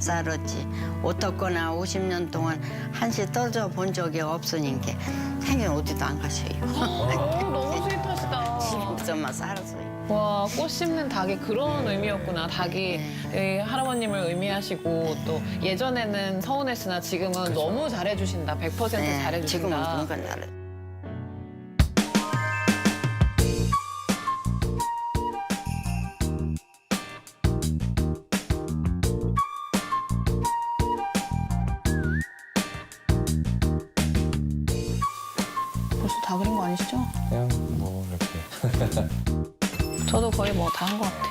살았지. 어떻거나 50년 동안 한시 떨어져 본 적이 없으니까 생애 어디도 안 가셔요. 너무 스윗하시다. 집에서만 살았어요. 와, 꽃 심는 닭이 그런 의미였구나. 닭이 이 할아버님을 의미하시고 또 예전에는 서운했으나 지금은 너무 잘해주신다. 100% 잘해주신다. 지금은 건강 잘해. 벌써 다 그린 거 아니시죠? 그냥 뭐 이렇게. 저도 거의 뭐 다 한 것 같아요.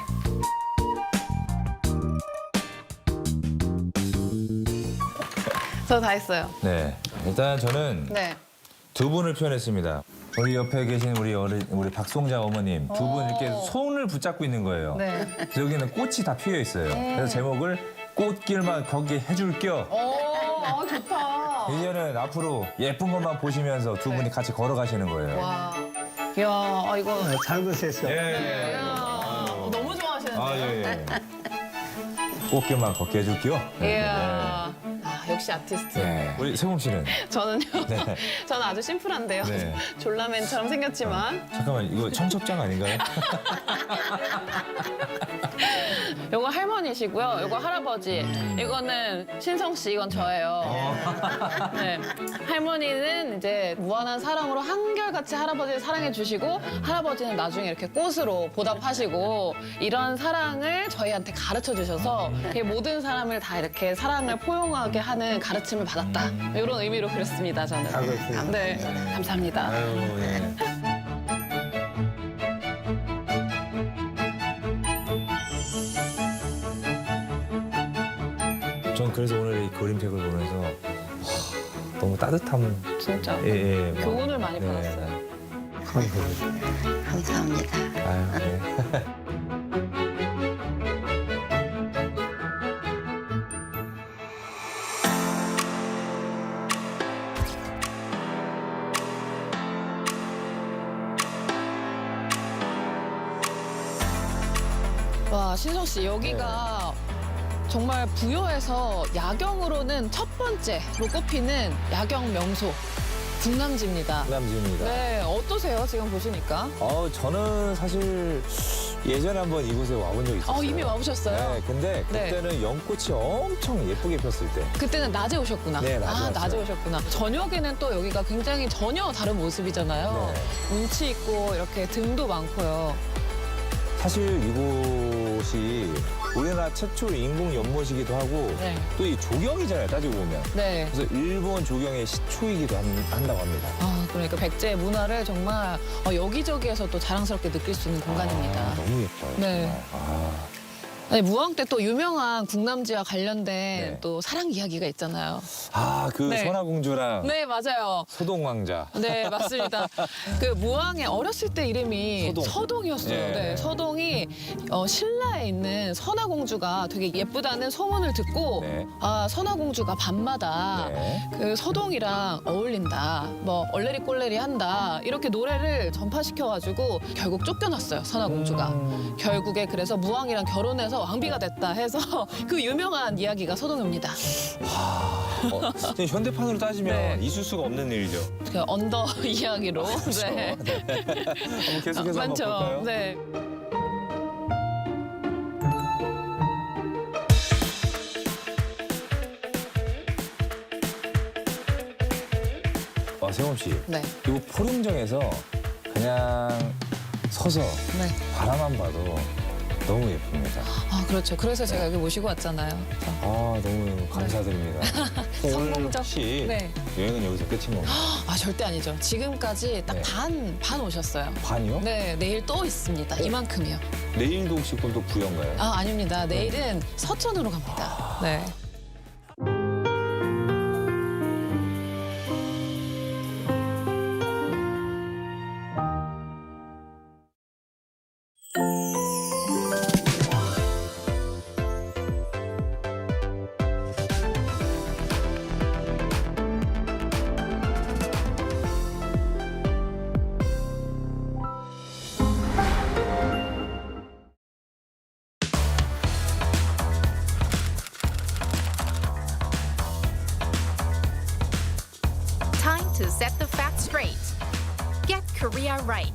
저 다 했어요. 네, 일단 저는 네. 두 분을 표현했습니다. 우리 옆에 계신 우리 박송자 어머님 두 분 이렇게 손을 붙잡고 있는 거예요. 네. 여기는 꽃이 다 피어 있어요. 그래서 제목을 꽃길만 걷게 해줄게요. 오, 좋다. 이제는 앞으로 예쁜 것만 보시면서 두 분이 같이 걸어가시는 거예요. 와. 이야, 이거. 잘 보셨어. 예. 이야, 너무 좋아하시는데요? 아, 예. 꽃길만 걷게 해줄게요. 이야. 아, 역시 아티스트. 네. 우리 세범 씨는? 저는요. 네. 저는 아주 심플한데요. 네. 졸라맨처럼 생겼지만. 잠깐만, 이거 청첩장 아닌가요? 요거 할머니시고요. 요거 할아버지. 이거는 신성 씨, 이건 저예요. 네. 할머니는 이제 무한한 사랑으로 한결같이 할아버지를 사랑해 주시고 할아버지는 나중에 이렇게 꽃으로 보답하시고 이런 사랑을 저희한테 가르쳐 주셔서 모든 사람을 다 이렇게 사랑을 포용하게 하는 가르침을 받았다. 이런 의미로 그렸습니다, 저는. 아, 그렇군요. 네. 감사합니다. 아유, 예. 전 그래서 오늘 이 그림책을 보면서 너무 따뜻함. 진짜. 예. 교훈을 많이 네. 받았어요. 감사합니다. 아유, 네. 와, 신성 씨, 여기가 정말 부여에서 야경으로는 첫 번째로 꼽히는 야경 명소 북남지입니다. 남지입니다. 네, 어떠세요? 지금 보시니까? 저는 사실 예전에 한번 이곳에 와본 적이 있었어요. 이미 와보셨어요? 네, 근데 네. 그때는 연꽃이 엄청 예쁘게 폈을 때. 그때는 낮에 오셨구나. 네, 낮에 왔어요. 낮에 오셨구나. 저녁에는 또 여기가 굉장히 전혀 다른 모습이잖아요. 네. 운치 있고 이렇게 등도 많고요. 사실 이곳이 우리나라 최초 인공 연못이기도 하고 네. 또 이 조경이잖아요, 따지고 보면. 네. 그래서 일본 조경의 시초이기도 한다고 합니다. 그러니까 백제의 문화를 정말 여기저기에서 또 자랑스럽게 느낄 수 있는 공간입니다. 너무 예뻐요. 네. 정말. 아니, 무왕 때 또 유명한 국남지와 관련된 네. 또 사랑 이야기가 있잖아요. 그 네. 선화공주랑 네, 맞아요. 소동왕자. 네, 맞습니다. 그 무왕의 어렸을 때 이름이 서동이었어요. 네. 네, 서동이 신라에 있는 선화공주가 되게 예쁘다는 소문을 듣고 네. 선화공주가 밤마다 네. 그 서동이랑 어울린다, 뭐 얼레리 꼴레리 한다 이렇게 노래를 전파시켜가지고 결국 쫓겨났어요, 선화공주가. 결국에 그래서 무왕이랑 결혼해서 왕비가 됐다 해서 그 유명한 이야기가 서동입니다. 근데 현대판으로 따지면 네. 있을 수가 없는 일이죠. 그 언더 이야기로. 네. 한번 계속해서 한번 많죠. 볼까요? 네. 세범 씨, 네. 이거 포릉정에서 그냥 서서 네. 바라만 봐도 너무 예쁩니다. 그렇죠. 그래서 제가 여기 모시고 왔잖아요. 너무 감사드립니다. 오늘 성공적. 혹시 네. 여행은 여기서 끝인 건가요? 절대 아니죠. 지금까지 딱 네. 반 오셨어요. 반이요? 네, 내일 또 있습니다. 이만큼이요. 내일도 혹시 그럼 또 부여인가요? 아닙니다. 내일은 서천으로 갑니다. 네. to set the facts straight. Get Korea right.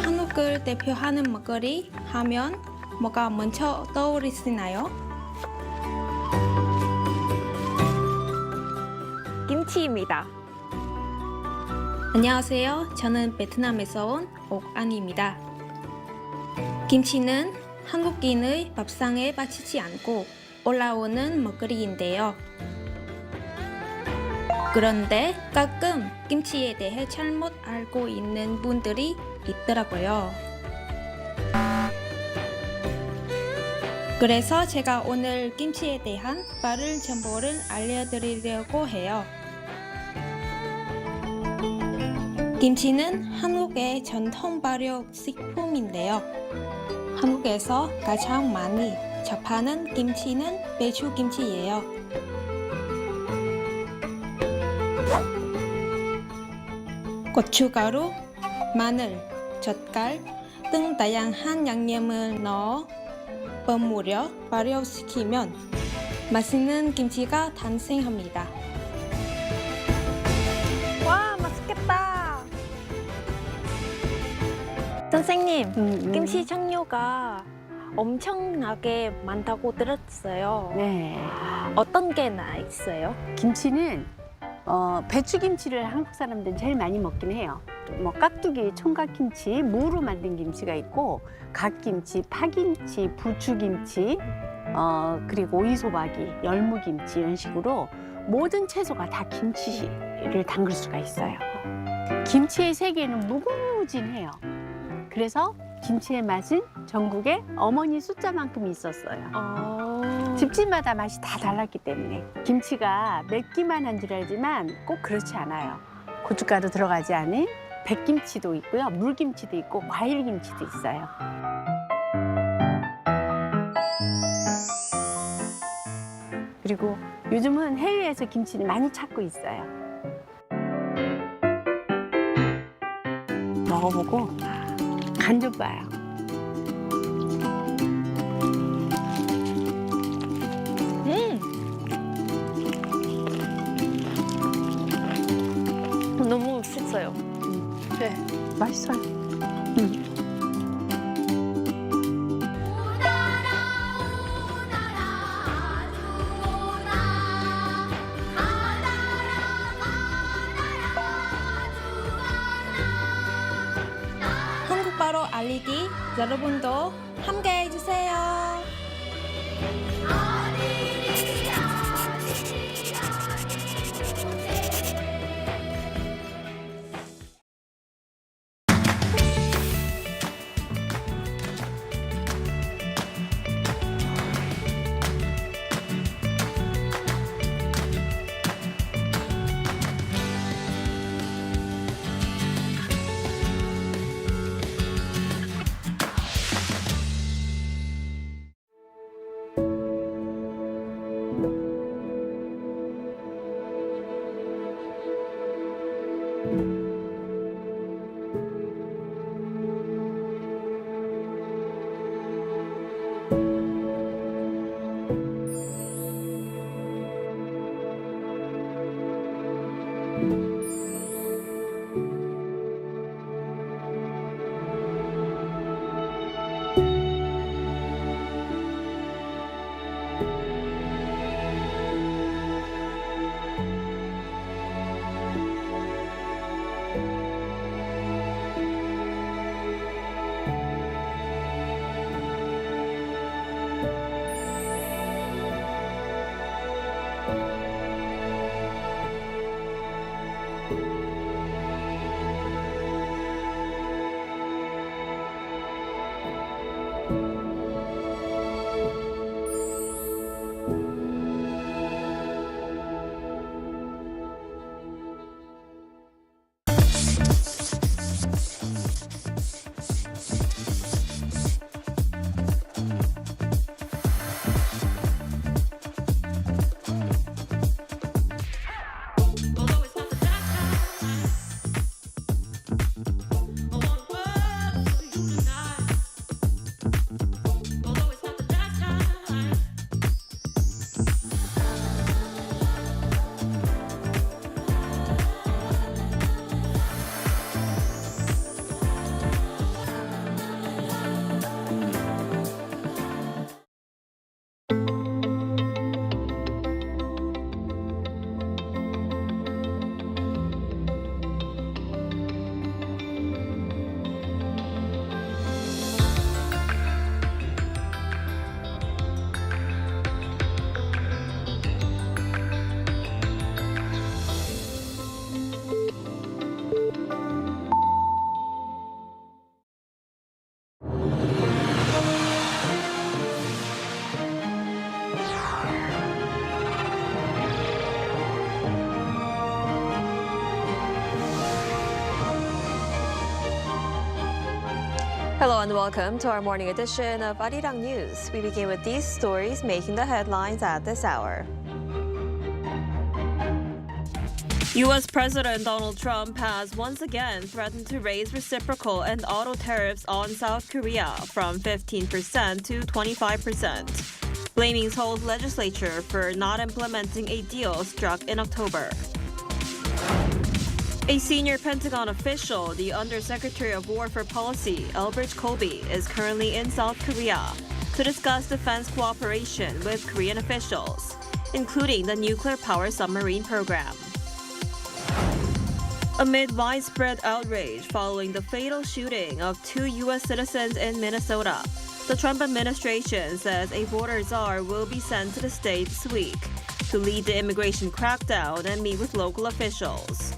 한국을 대표하는 먹거리 하면 뭐가 먼저 떠오르시나요? 김치입니다. 안녕하세요. 저는 베트남에서 온 옥안입니다. 김치는 한국인의 밥상에 빠지지 않고 올라오는 먹거리인데요. 그런데 가끔 김치에 대해 잘못 알고 있는 분들이 있더라고요. 그래서 제가 오늘 김치에 대한 바른 정보를 알려드리려고 해요. 김치는 한국의 전통 발효 식품인데요. 한국에서 가장 많이 접하는 김치는 배추김치예요. 고춧가루, 마늘, 젓갈 등 다양한 양념을 넣어 버무려 발효시키면 맛있는 김치가 탄생합니다. 와, 맛있겠다. 선생님, 김치 종류가 엄청나게 많다고 들었어요. 네. 어떤 게 있어요? 김치는 배추김치를 한국 사람들은 제일 많이 먹긴 해요. 뭐 깍두기, 총각김치, 무로 만든 김치가 있고 갓김치, 파김치, 부추김치, 그리고 오이소박이, 열무김치 이런 식으로 모든 채소가 다 김치를 담글 수가 있어요. 김치의 세계는 무궁무진해요. 그래서 김치의 맛은 전국에 어머니 숫자만큼 있었어요. 집집마다 맛이 다 달랐기 때문에 김치가 맵기만 한 줄 알지만 꼭 그렇지 않아요. 고춧가루 들어가지 않은 백김치도 있고요. 물김치도 있고 과일김치도 있어요. 그리고 요즘은 해외에서 김치를 많이 찾고 있어요. 먹어보고 간 좀 봐요. 너무 맛있어요. 네, 맛있어요. 한국바로 알리기 여러분도 함께 해주세요. and welcome to our morning edition of Arirang News. We begin with these stories making the headlines at this hour. U.S. President Donald Trump has once again threatened to raise reciprocal and auto tariffs on South Korea from 15% to 25%, blaming Seoul's legislature for not implementing a deal struck in October. A senior Pentagon official, the Undersecretary of War for Policy, Elbridge Colby, is currently in South Korea to discuss defense cooperation with Korean officials, including the nuclear power submarine program. Amid widespread outrage following the fatal shooting of 2 U.S. citizens in Minnesota, the Trump administration says a border czar will be sent to the state this week to lead the immigration crackdown and meet with local officials.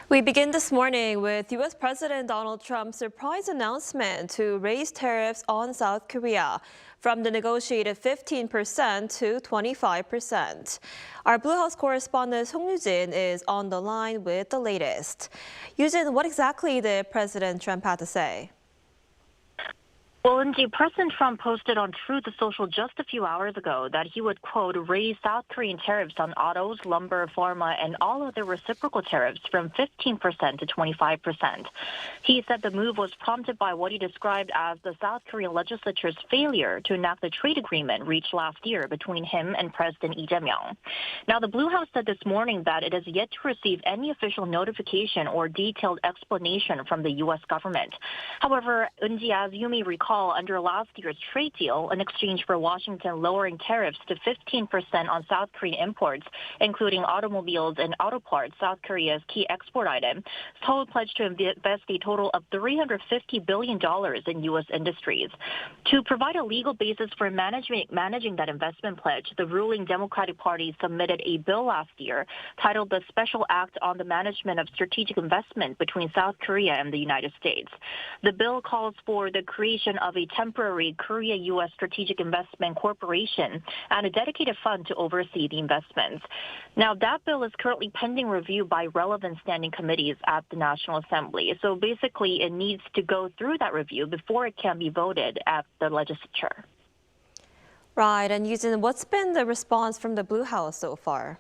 We begin this morning with U.S. President Donald Trump's surprise announcement to raise tariffs on South Korea from the negotiated 15% to 25%. Our Blue House correspondent Song Yoo-jin is on the line with the latest. Yoo-jin, what exactly did President Trump have to say? Well, indeed, President Trump posted on Truth Social just a few hours ago that he would, quote, raise South Korean tariffs on autos, lumber, pharma, and all other reciprocal tariffs from 15% to 25%. He said the move was prompted by what he described as the South Korean legislature's failure to enact the trade agreement reached last year between him and President Lee Jae-myung. Now, the Blue House said this morning that it has yet to receive any official notification or detailed explanation from the U.S. government. However, Eun-ji, as you may recall, under last year's trade deal, in exchange for Washington lowering tariffs to 15% on South Korean imports, including automobiles and auto parts, South Korea's key export item, Seoul pledged to invest a total of $350 billion in U.S. industries. To provide a legal basis for managing that investment pledge, the ruling Democratic Party submitted a bill last year titled the Special Act on the Management of Strategic Investment between South Korea and the United States. The bill calls for the creation of a temporary Korea-U.S. Strategic Investment Corporation and a dedicated fund to oversee the investments. Now, that bill is currently pending review by relevant standing committees at the National Assembly. So basically, it needs to go through that review before it can be voted at the legislature. Right, and Yoo-jin, what's been the response from the Blue House so far?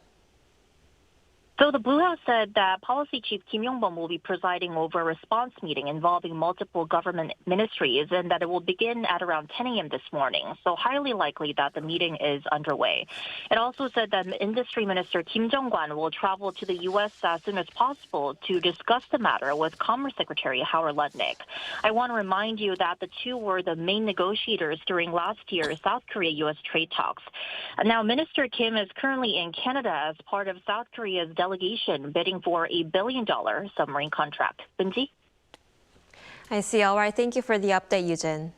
So the Blue House said that Policy Chief Kim Yong-bum will be presiding over a response meeting involving multiple government ministries and that it will begin at around 10 a.m. this morning. So highly likely that the meeting is underway. It also said that Industry Minister Kim Jong-kwan will travel to the U.S. as soon as possible to discuss the matter with Commerce Secretary Howard Lutnick. I want to remind you that the two were the main negotiators during last year's South Korea-U.S. trade talks. Now, Minister Kim is currently in Canada as part of South Korea's delegation bidding for a $1 billion submarine contract. Binji? I see. All right. Thank you for the update, Yoo-jin.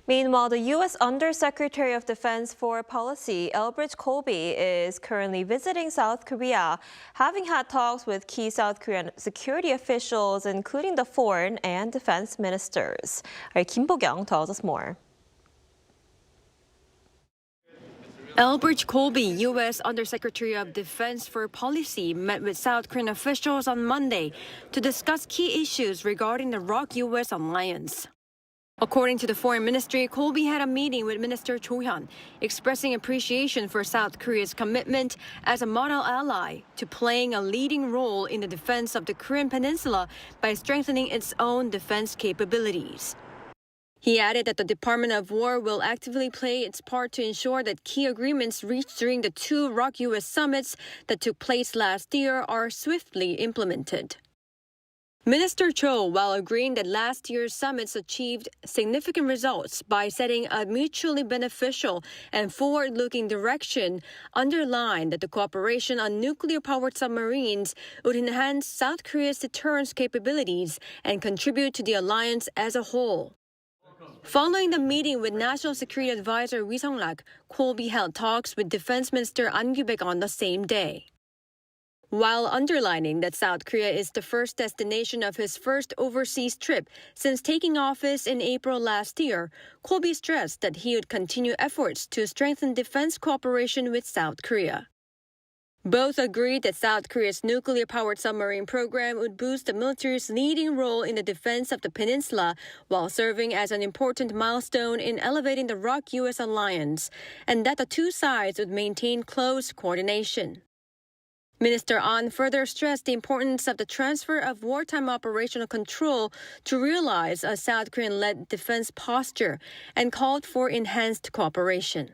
Meanwhile, the U.S. Undersecretary of Defense for Policy, Elbridge Colby, is currently visiting South Korea, having had talks with key South Korean security officials, including the foreign and defense ministers. All right, Kim Bo-kyung tells us more. Elbridge Colby, U.S. Undersecretary of Defense for Policy, met with South Korean officials on Monday to discuss key issues regarding the ROK-U.S. alliance. According to the Foreign Ministry, Colby had a meeting with Minister Cho Hyun, expressing appreciation for South Korea's commitment as a model ally to playing a leading role in the defense of the Korean Peninsula by strengthening its own defense capabilities. He added that the Department of War will actively play its part to ensure that key agreements reached during the 2 ROK-U.S. summits that took place last year are swiftly implemented. Minister Cho, while agreeing that last year's summits achieved significant results by setting a mutually beneficial and forward-looking direction, underlined that the cooperation on nuclear-powered submarines would enhance South Korea's deterrence capabilities and contribute to the alliance as a whole. Following the meeting with National Security Advisor Ri Sung-rak, Colby held talks with Defense Minister An Kyu-baek on the same day. While underlining that South Korea is the first destination of his first overseas trip since taking office in April last year, Colby stressed that he would continue efforts to strengthen defense cooperation with South Korea. Both agreed that South Korea's nuclear-powered submarine program would boost the military's leading role in the defense of the peninsula while serving as an important milestone in elevating the ROK-US alliance, and that the two sides would maintain close coordination. Minister An further stressed the importance of the transfer of wartime operational control to realize a South Korean-led defense posture and called for enhanced cooperation.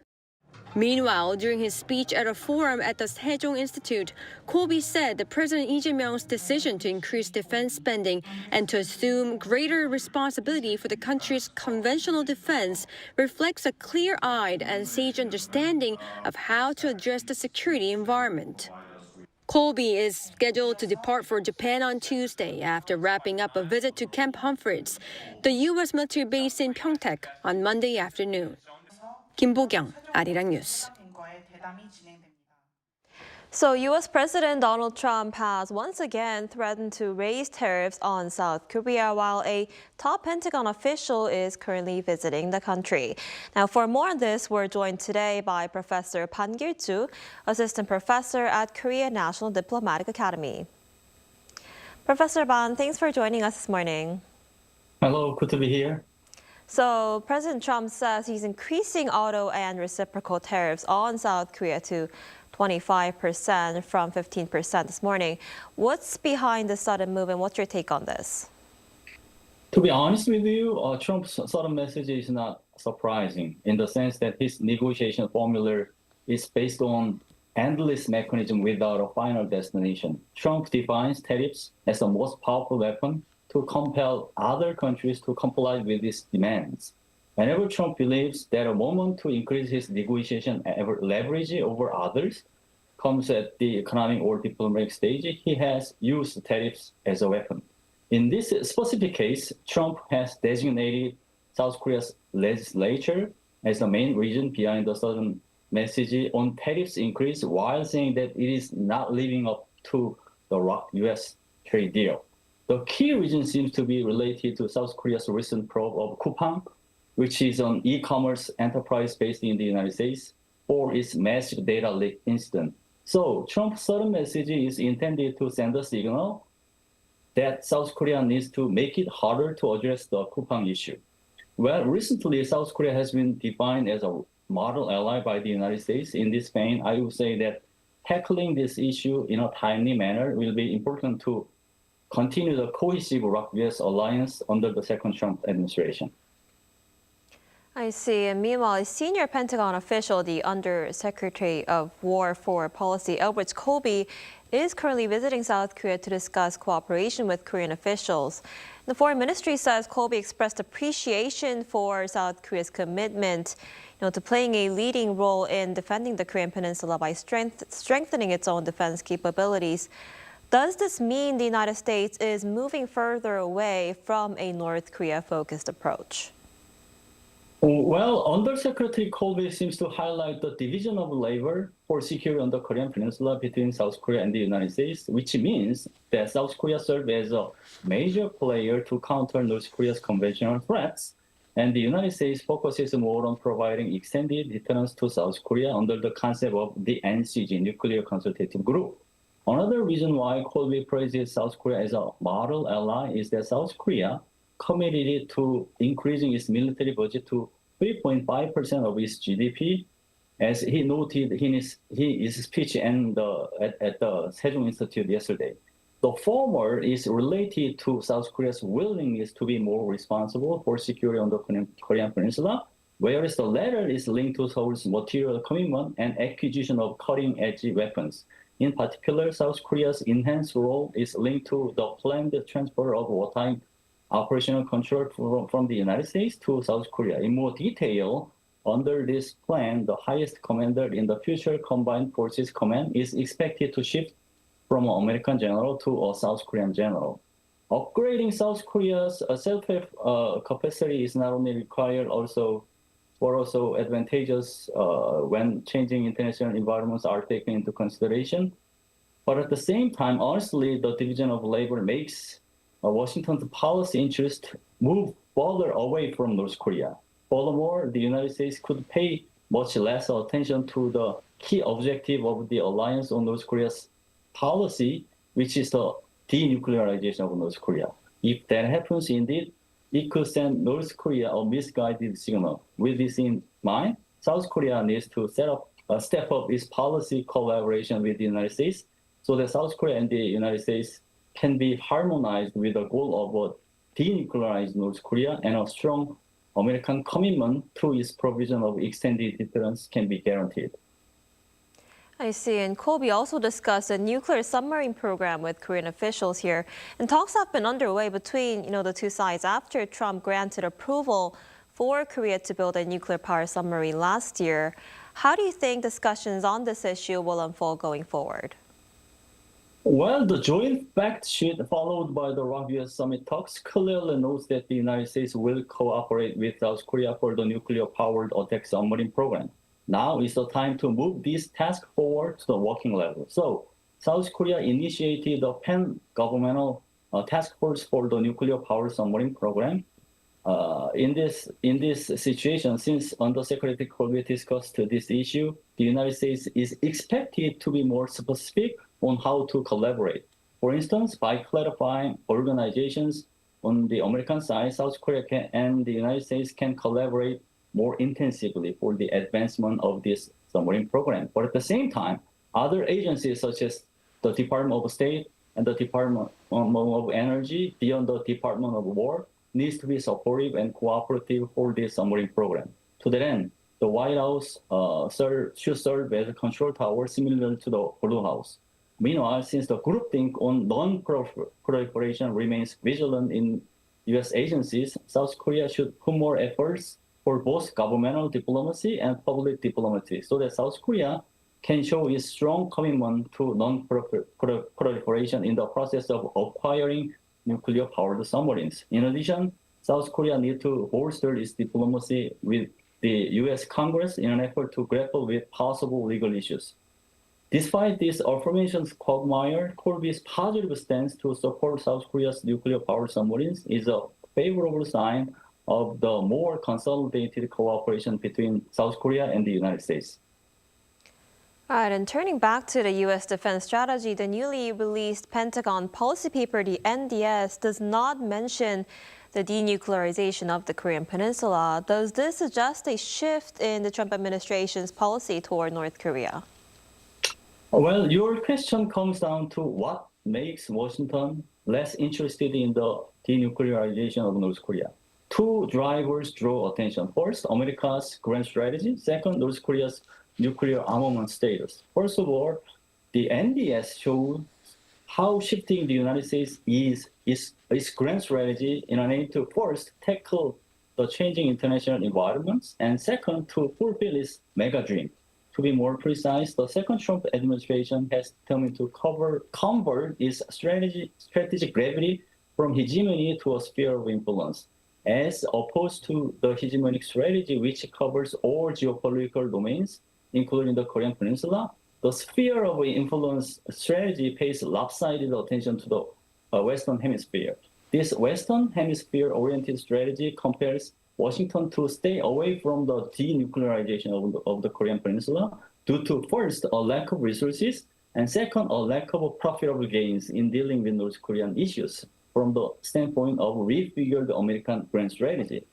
Meanwhile, during his speech at a forum at the Sejong Institute, Colby said that President Lee Jae-myung's decision to increase defense spending and to assume greater responsibility for the country's conventional defense reflects a clear-eyed and sage understanding of how to address the security environment. Colby is scheduled to depart for Japan on Tuesday after wrapping up a visit to Camp Humphreys, the U.S. military base in Pyeongtaek, on Monday afternoon. 김보경, Arirang News. So U.S. President Donald Trump has once again threatened to raise tariffs on South Korea while a top Pentagon official is currently visiting the country. Now, for more on this, we're joined today by Professor Pan Gil-ju, Assistant Professor at Korea National Diplomatic Academy. Professor Pan, thanks for joining us this morning. Hello, good to be here. So President Trump says he's increasing auto and reciprocal tariffs on South Korea to 25% from 15% this morning. What's behind this sudden move and what's your take on this? To be honest with you, Trump's sudden message is not surprising in the sense that his negotiation formula is based on endless mechanism without a final destination. Trump defines tariffs as the most powerful weapon to compel other countries to comply with his demands. Whenever Trump believes that a moment to increase his negotiation leverage over others comes at the economic or diplomatic stage, he has used tariffs as a weapon. In this specific case, Trump has designated South Korea's legislature as the main reason behind the sudden message on tariffs increase while saying that it is not living up to the U.S. trade deal. The key reason seems to be related to South Korea's recent probe of Coupang, which is an e-commerce enterprise based in the United States, for its massive data leak incident. So Trump's sudden message is intended to send a signal that South Korea needs to make it harder to address the Coupang issue. Well, recently, South Korea has been defined as a model ally by the United States. In this vein, I would say that tackling this issue in a timely manner will be important to continue the cohesive ROK-US alliance under the second Trump administration. I see. And meanwhile, a senior Pentagon official, the Undersecretary of War for Policy, Elbridge Colby, is currently visiting South Korea to discuss cooperation with Korean officials. The Foreign Ministry says Colby expressed appreciation for South Korea's commitment to playing a leading role in defending the Korean Peninsula by strengthening its own defense capabilities. Does this mean the United States is moving further away from a North Korea-focused approach? Well, Undersecretary Colby seems to highlight the division of labor for security on the Korean Peninsula between South Korea and the United States, which means that South Korea serves as a major player to counter North Korea's conventional threats, and the United States focuses more on providing extended deterrence to South Korea under the concept of the NCG, Nuclear Consultative Group. Another reason why Colby praises South Korea as a model ally is that South Korea committed to increasing its military budget to 3.5% of its GDP, as he noted in his speech at the Sejong Institute yesterday. The former is related to South Korea's willingness to be more responsible for security on the Korean Peninsula, whereas the latter is linked to Seoul's material commitment and acquisition of cutting-edge weapons. In particular, South Korea's enhanced role is linked to the planned transfer of wartime operational control from the United States to South Korea. In more detail, under this plan, the highest commander in the future Combined Forces Command is expected to shift from an American general to a South Korean general. Upgrading South Korea's self-help capacity is not only required, but also advantageous when changing international environments are taken into consideration. But at the same time, honestly, the division of labor makes Washington's policy interest move further away from North Korea. Furthermore, the United States could pay much less attention to the key objective of the alliance on North Korea's policy, which is the denuclearization of North Korea. If that happens indeed, it could send North Korea a misguided signal. With this in mind, South Korea needs to step up its policy collaboration with the United States so that South Korea and the United States can be harmonized with the goal of a denuclearized North Korea, and a strong American commitment to its provision of extended deterrence can be guaranteed. I see. And Colby also discussed a nuclear submarine program with Korean officials here. And talks have been underway between, the two sides after Trump granted approval for Korea to build a nuclear power submarine last year. How do you think discussions on this issue will unfold going forward? Well, the joint fact sheet followed by the ROK-US summit talks clearly notes that the United States will cooperate with South Korea for the nuclear-powered attack submarine program. Now is the time to move this task forward to the working level. So, South Korea initiated the pan-governmental task force for the nuclear-powered submarine program. In this situation, since Undersecretary Colby discussed this issue, the United States is expected to be more specific on how to collaborate. For instance, by clarifying organizations on the American side, South Korea and the United States can collaborate more intensively for the advancement of this submarine program. But at the same time, other agencies such as the Department of State and the Department of Energy, beyond the Department of War, needs to be supportive and cooperative for this submarine program. To that end, the White House should serve as a control tower similar to the Blue House. Meanwhile, since the groupthink on non-proliferation remains vigilant in U.S. agencies, South Korea should put more efforts for both governmental diplomacy and public diplomacy so that South Korea can show its strong commitment to non-proliferation in the process of acquiring nuclear-powered submarines. In addition, South Korea needs to bolster its diplomacy with the U.S. Congress in an effort to grapple with possible legal issues. Despite this affirmations quagmire, Colby's positive stance to support South Korea's nuclear-powered submarines is a favorable sign of the more consolidated cooperation between South Korea and the United States. All right, and turning back to the U.S. defense strategy, the newly released Pentagon policy paper, the NDS, does not mention the denuclearization of the Korean Peninsula. Does this suggest a shift in the Trump administration's policy toward North Korea? Well, your question comes down to what makes Washington less interested in the denuclearization of North Korea. Two drivers draw attention. First, America's grand strategy. Second, North Korea's nuclear armament status. First of all, the NDS shows how shifting the United States is its grand strategy in an aim to first tackle the changing international environments, and second, to fulfill its mega dream. To be more precise, the second Trump administration has determined to convert its strategic gravity from hegemony to a sphere of influence, as opposed to the hegemonic strategy, which covers all geopolitical domains, including the Korean Peninsula. The sphere of influence strategy pays lopsided attention to the Western Hemisphere. This Western Hemisphere-oriented strategy compels Washington to stay away from the denuclearization of the Korean Peninsula due to, first, a lack of resources, and second, a lack of profitable gains in dealing with North Korean issues from the standpoint of refigured American grand strategy.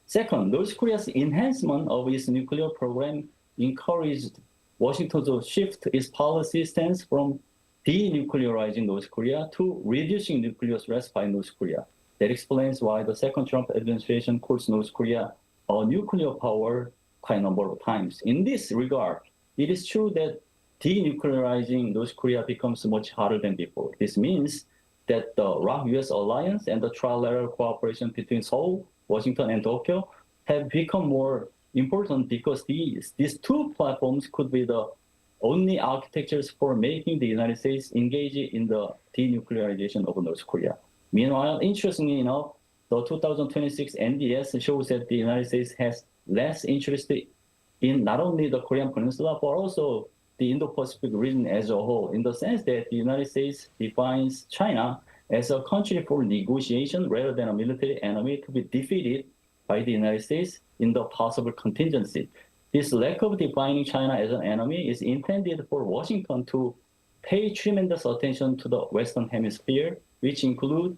Second, North Korea's enhancement of its nuclear program encouraged Washington to shift its policy stance from denuclearizing North Korea to reducing nuclear threats by North Korea. That explains why the second Trump administration calls North Korea a nuclear power quite a number of times. In this regard, it is true that denuclearizing North Korea becomes much harder than before. This means that the ROK-US alliance and the trilateral cooperation between Seoul, Washington, and Tokyo have become more important because these two platforms could be the only architectures for making the United States engage in the denuclearization of North Korea. Meanwhile, interestingly enough, the 2026 NDS shows that the United States has less interest in not only the Korean Peninsula, but also the Indo-Pacific region as a whole, in the sense that the United States defines China as a country for negotiation rather than a military enemy to be defeated by the United States in the possible contingency. This lack of defining China as an enemy is intended for Washington to pay tremendous attention to the Western Hemisphere, which include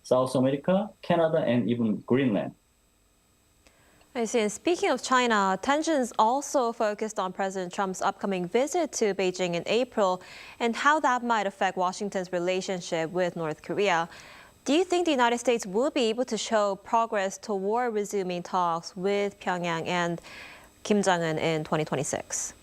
South America, Canada, and even Greenland. I see. And speaking of China, tensions also focused on President Trump's upcoming visit to Beijing in April and how that might affect Washington's relationship with North Korea. Do you think the United States will be able to show progress toward resuming talks with Pyongyang and Kim Jong-un in 2026?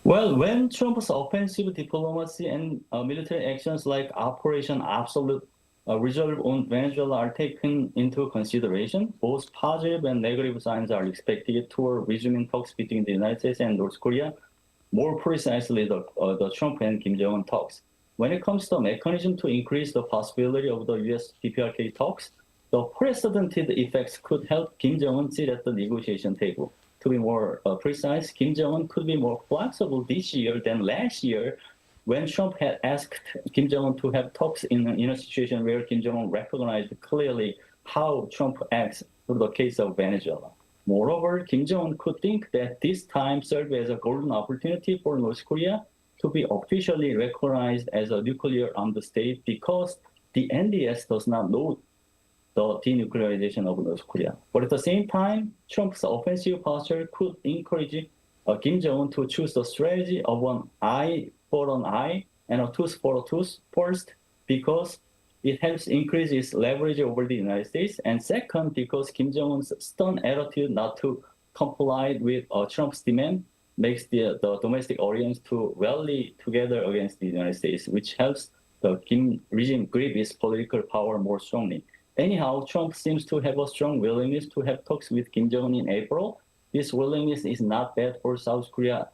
Well, when Trump's offensive diplomacy and military actions like Operation Absolute Resolve on Venezuela are taken into consideration, both positive and negative signs are expected toward resuming talks between the United States and North Korea, more precisely the Trump and Kim Jong-un talks. When it comes to the mechanism to increase the possibility of the U.S. DPRK talks, the precedented effects could help Kim Jong-un sit at the negotiation table. To be more precise, Kim Jong-un could be more flexible this year than last year when Trump had asked Kim Jong-un to have talks in a situation where Kim Jong-un recognized clearly how Trump acts through the case of Venezuela. Moreover, Kim Jong-un could think that this time served as a golden opportunity for North Korea to be officially recognized as a nuclear-armed state because the NDS does not know the denuclearization of North Korea. But at the same time, Trump's offensive posture could encourage Kim Jong-un to choose the strategy of an eye for an eye and a tooth for a tooth first, because it helps increase its leverage over the United States, and second, because Kim Jong-un's stern attitude not to comply with Trump's demand makes the domestic audience to rally together against the United States, which helps the Kim regime grip its political power more strongly. Anyhow, Trump seems to have a strong willingness to have talks with Kim Jong-un in April. This willingness is not bad for South Korea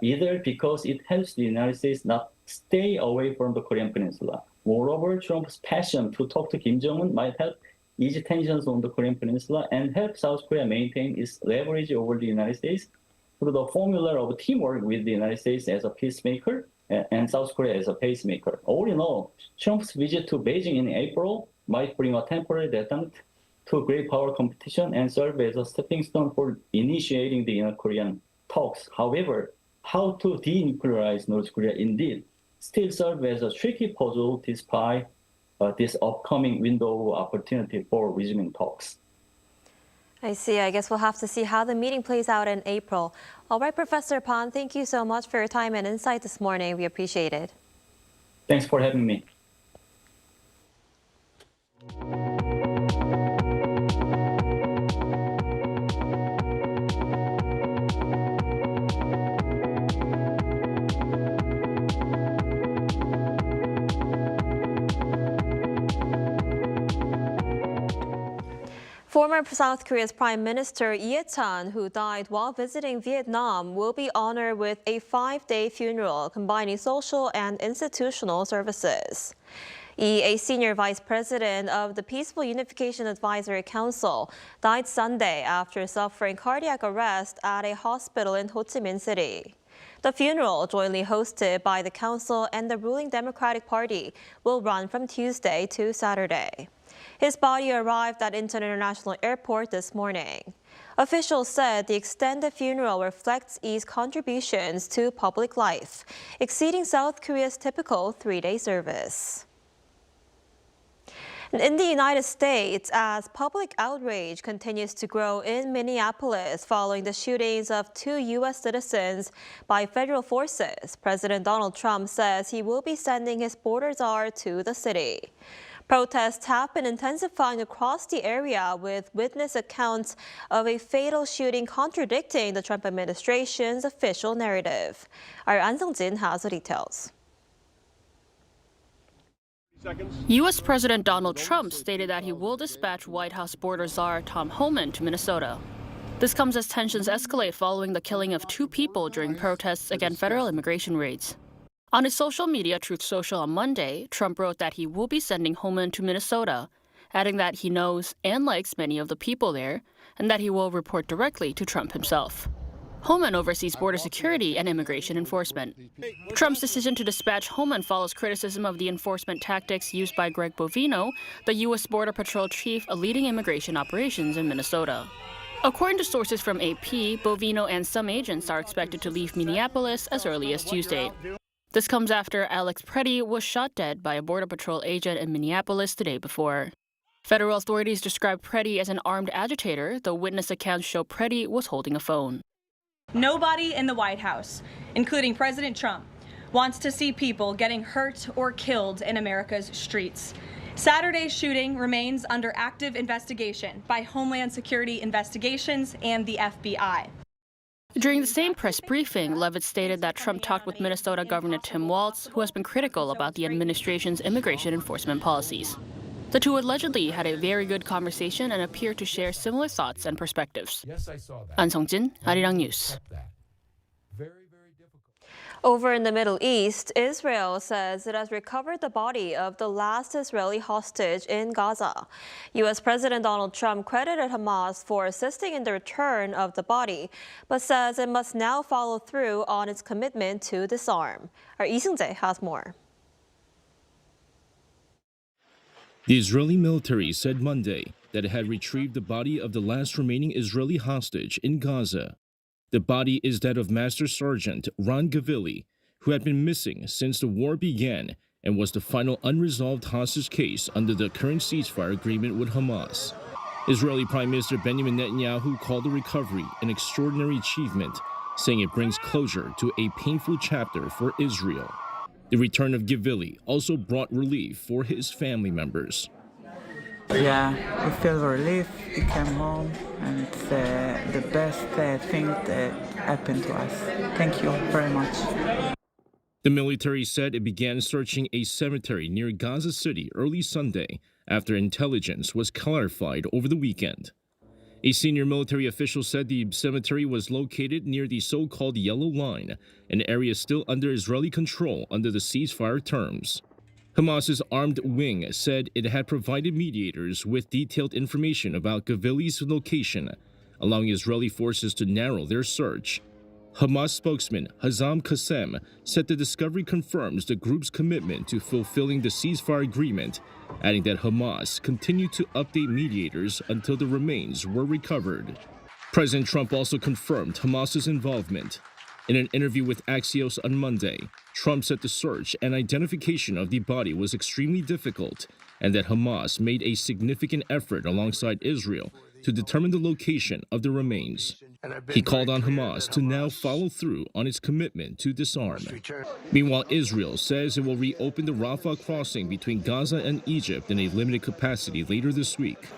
either, because it helps the United States not stay away from the Korean Peninsula. Moreover, Trump's passion to talk to Kim Jong-un might help ease tensions on the Korean Peninsula and help South Korea maintain its leverage over the United States through the formula of teamwork with the United States as a peacemaker and South Korea as a pacemaker. All in all, Trump's visit to Beijing in April might bring a temporary detente to great power competition and serve as a stepping stone for initiating the Korean talks. However, how to denuclearize North Korea indeed still serve as a tricky puzzle despite this upcoming window of opportunity for resuming talks. I see. I guess we'll have to see how the meeting plays out in April. All right, Professor Pan, thank you so much for your time and insight this morning. We appreciate it. Thanks for having me. Former South Korea's Prime Minister Lee Hae-chan, who died while visiting Vietnam, will be honored with a 5-day funeral combining social and institutional services. Lee, a senior vice president of the Peaceful Unification Advisory Council, died Sunday after suffering cardiac arrest at a hospital in Ho Chi Minh City. The funeral, jointly hosted by the council and the ruling Democratic Party, will run from Tuesday to Saturday. His body arrived at Incheon International Airport this morning. Officials said the extended funeral reflects Lee's contributions to public life, exceeding South Korea's typical 3-day service. In the United States, as public outrage continues to grow in Minneapolis following the shootings of 2 U.S. citizens by federal forces, President Donald Trump says he will be sending his border czar to the city. Protests have been intensifying across the area, with witness accounts of a fatal shooting contradicting the Trump administration's official narrative. Our An Sung-jin has the details. U.S. President Donald Trump stated that he will dispatch White House border czar Tom Homan to Minnesota. This comes as tensions escalate following the killing of 2 people during protests against federal immigration raids. On his social media, Truth Social, on Monday, Trump wrote that he will be sending Homan to Minnesota, adding that he knows and likes many of the people there, and that he will report directly to Trump himself. Homan oversees border security and immigration enforcement. Trump's decision to dispatch Homan follows criticism of the enforcement tactics used by Greg Bovino, the U.S. Border Patrol chief leading immigration operations in Minnesota. According to sources from AP, Bovino and some agents are expected to leave Minneapolis as early as Tuesday. This comes after Alex Preddy was shot dead by a Border Patrol agent in Minneapolis the day before. Federal authorities described Preddy as an armed agitator, though witness accounts show Preddy was holding a phone. Nobody in the White House, including President Trump, wants to see people getting hurt or killed in America's streets. Saturday's shooting remains under active investigation by Homeland Security Investigations and the FBI. During the same press briefing, Leavitt stated that Trump talked with Minnesota Governor Tim Walz, who has been critical about the administration's immigration enforcement policies. The two allegedly had a very good conversation and appear to share similar thoughts and perspectives. An Sung-jin, Arirang News. Over in the Middle East, Israel says it has recovered the body of the last Israeli hostage in Gaza. U.S. President Donald Trump credited Hamas for assisting in the return of the body, but says it must now follow through on its commitment to disarm. Our Lee Seung-jae has more. The Israeli military said Monday that it had retrieved the body of the last remaining Israeli hostage in Gaza. The body is that of Master Sergeant Ron Gavili, who had been missing since the war began and was the final unresolved hostage case under the current ceasefire agreement with Hamas. Israeli Prime Minister Benjamin Netanyahu called the recovery an extraordinary achievement, saying it brings closure to a painful chapter for Israel. The return of Gavili also brought relief for his family members. Yeah, we feel relief. We came home, and it's the best thing that happened to us. Thank you very much. The military said it began searching a cemetery near Gaza City early Sunday after intelligence was clarified over the weekend. A senior military official said the cemetery was located near the so-called Yellow Line, an area still under Israeli control under the ceasefire terms. Hamas's armed wing said it had provided mediators with detailed information about Gavili's location, allowing Israeli forces to narrow their search. Hamas spokesman Hazam Qassem said the discovery confirms the group's commitment to fulfilling the ceasefire agreement, adding that Hamas continued to update mediators until the remains were recovered. President Trump also confirmed Hamas's involvement. In an interview with Axios on Monday, Trump said the search and identification of the body was extremely difficult and that Hamas made a significant effort alongside Israel to determine the location of the remains. He called on Hamas to now follow through on its commitment to disarm. Meanwhile, Israel says it will reopen the Rafah crossing between Gaza and Egypt in a limited capacity later this week.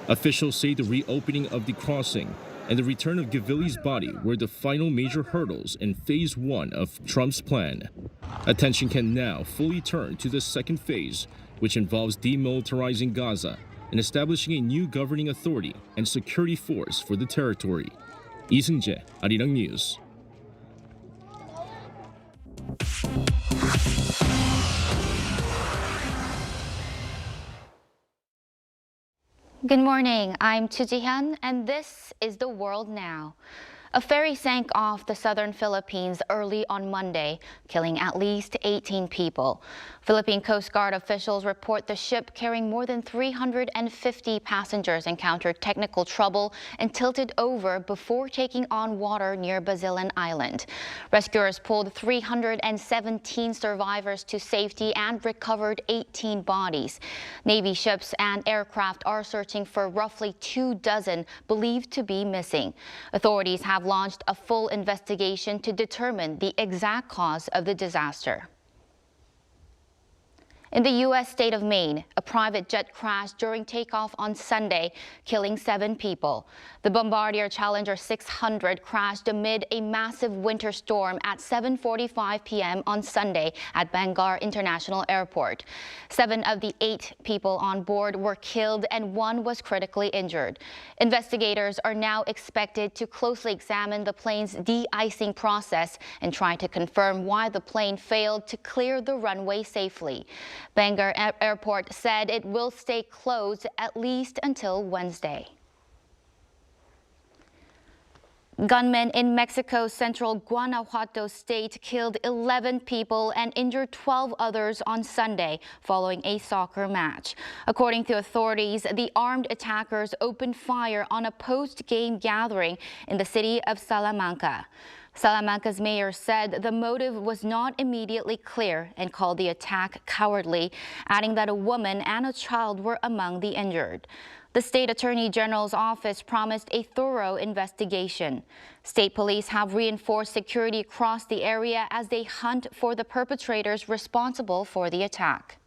Officials say the reopening of the crossing and the return of Gavili's body were the final major hurdles in phase 1 of Trump's plan. Attention can now fully turn to the second phase, which involves demilitarizing Gaza and establishing a new governing authority and security force for the territory. Lee Seung-jae, Arirang News. Good morning, I'm Chu Ji-hyun, and this is The World Now. A ferry sank off the southern Philippines early on Monday, killing at least 18 people. Philippine Coast Guard officials report the ship carrying more than 350 passengers encountered technical trouble and tilted over before taking on water near Basilan Island. Rescuers pulled 317 survivors to safety and recovered 18 bodies. Navy ships and aircraft are searching for roughly 24 believed to be missing. Authorities have launched a full investigation to determine the exact cause of the disaster. In the U.S. state of Maine, a private jet crashed during takeoff on Sunday, killing 7 people. The Bombardier Challenger 600 crashed amid a massive winter storm at 7:45 p.m. on Sunday at Bangor International Airport. 7 of the 8 people on board were killed and 1 was critically injured. Investigators are now expected to closely examine the plane's de-icing process and try to confirm why the plane failed to clear the runway safely. Bangor Airport said it will stay closed at least until Wednesday. Gunmen in Mexico's central Guanajuato state killed 11 people and injured 12 others on Sunday following a soccer match. According to authorities, the armed attackers opened fire on a post-game gathering in the city of Salamanca. Salamanca's mayor said the motive was not immediately clear and called the attack cowardly, adding that a woman and a child were among the injured. The state attorney general's office promised a thorough investigation. State police have reinforced security across the area as they hunt for the perpetrators responsible for the attack.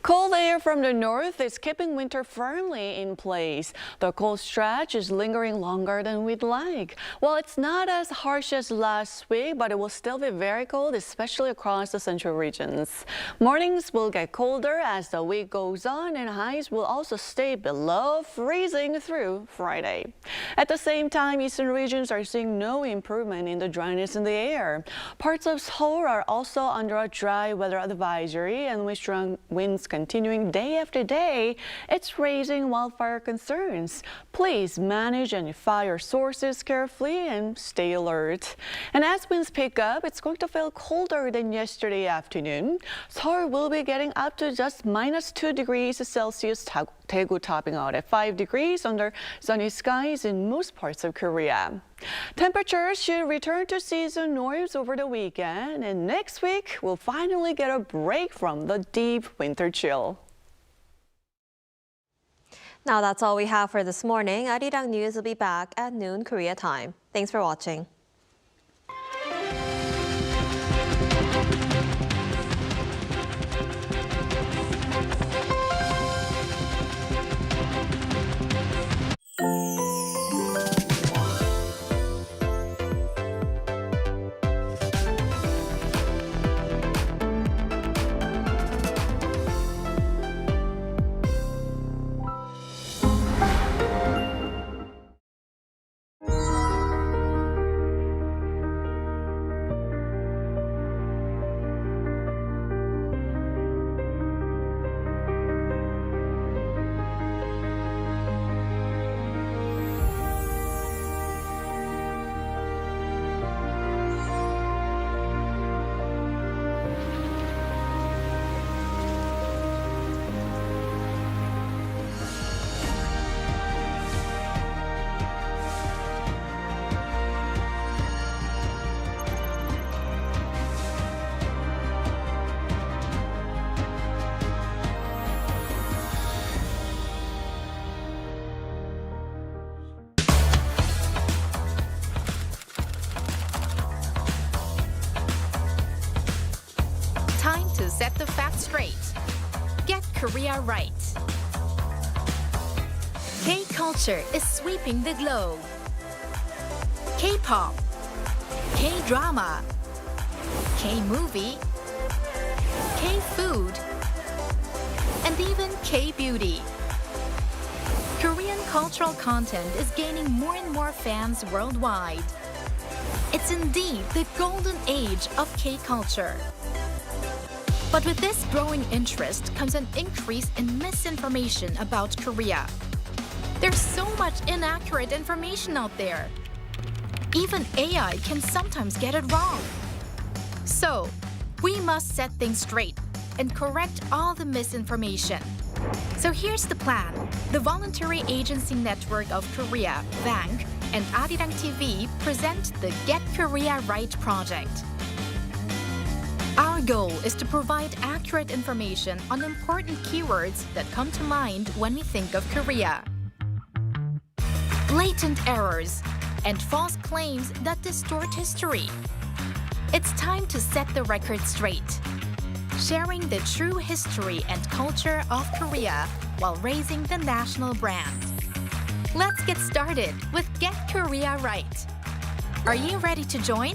Cold air from the north is keeping winter firmly in place. The cold stretch is lingering longer than we'd like. Well, it's not as harsh as last week, but it will still be very cold, especially across the central regions. Mornings will get colder as the week goes on, and highs will also stay below freezing through Friday. At the same time, eastern regions are seeing no improvement in the dryness in the air. Parts of Seoul are also under a dry weather advisory, and with strong winds continuing day after day, it's raising wildfire concerns. Please manage any fire sources carefully and stay alert. And as winds pick up, it's going to feel colder than yesterday afternoon. Seoul will be getting up to just -2 degrees Celsius. Daegu topping out at 5 degrees under sunny skies in most parts of Korea. Temperatures should return to season norms over the weekend, and next week we'll finally get a break from the deep winter chill. Now that's all we have for this morning. Arirang News will be back at noon Korea time. Thanks for watching. Time to set the facts straight. Get Korea right. K-culture is sweeping the globe. K-pop, K-drama, K-movie, K-food, and even K-beauty. Korean cultural content is gaining more and more fans worldwide. It's indeed the golden age of K-culture. But with this growing interest comes an increase in misinformation about Korea. There's so much inaccurate information out there. Even AI can sometimes get it wrong. So, we must set things straight and correct all the misinformation. So here's the plan. The Voluntary Agency Network of Korea, VANK, and Arirang TV present the Get Korea Right project. Our goal is to provide accurate information on important keywords that come to mind when we think of Korea. Blatant errors and false claims that distort history. It's time to set the record straight, sharing the true history and culture of Korea while raising the national brand. Let's get started with Get Korea Right. Are you ready to join?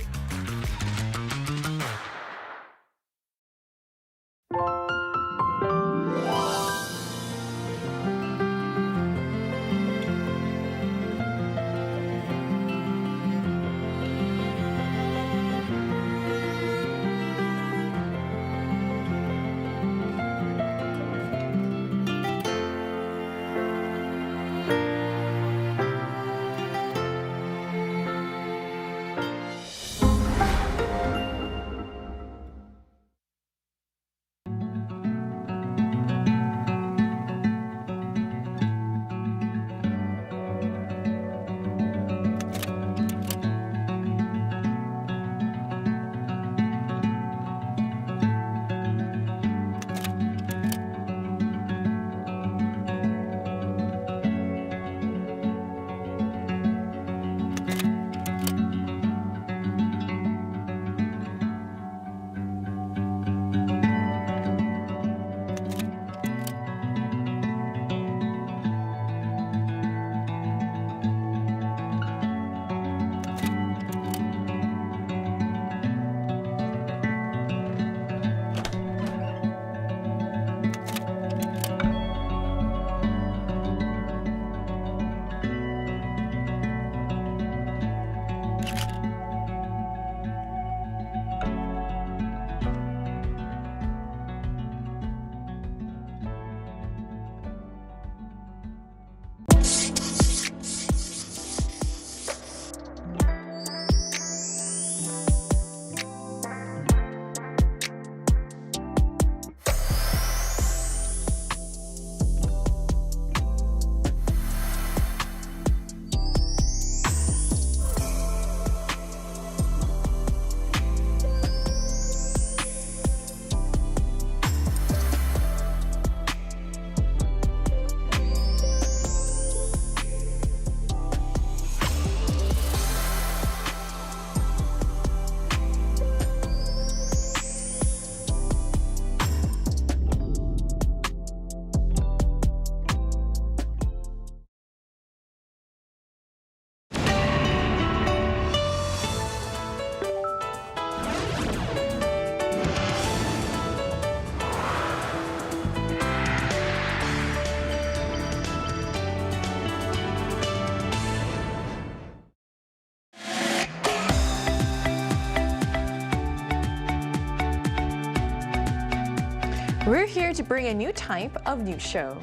We're here to bring a new type of news show.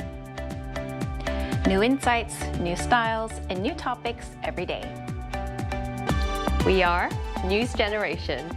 New insights, new styles, and new topics every day. We are News Generation.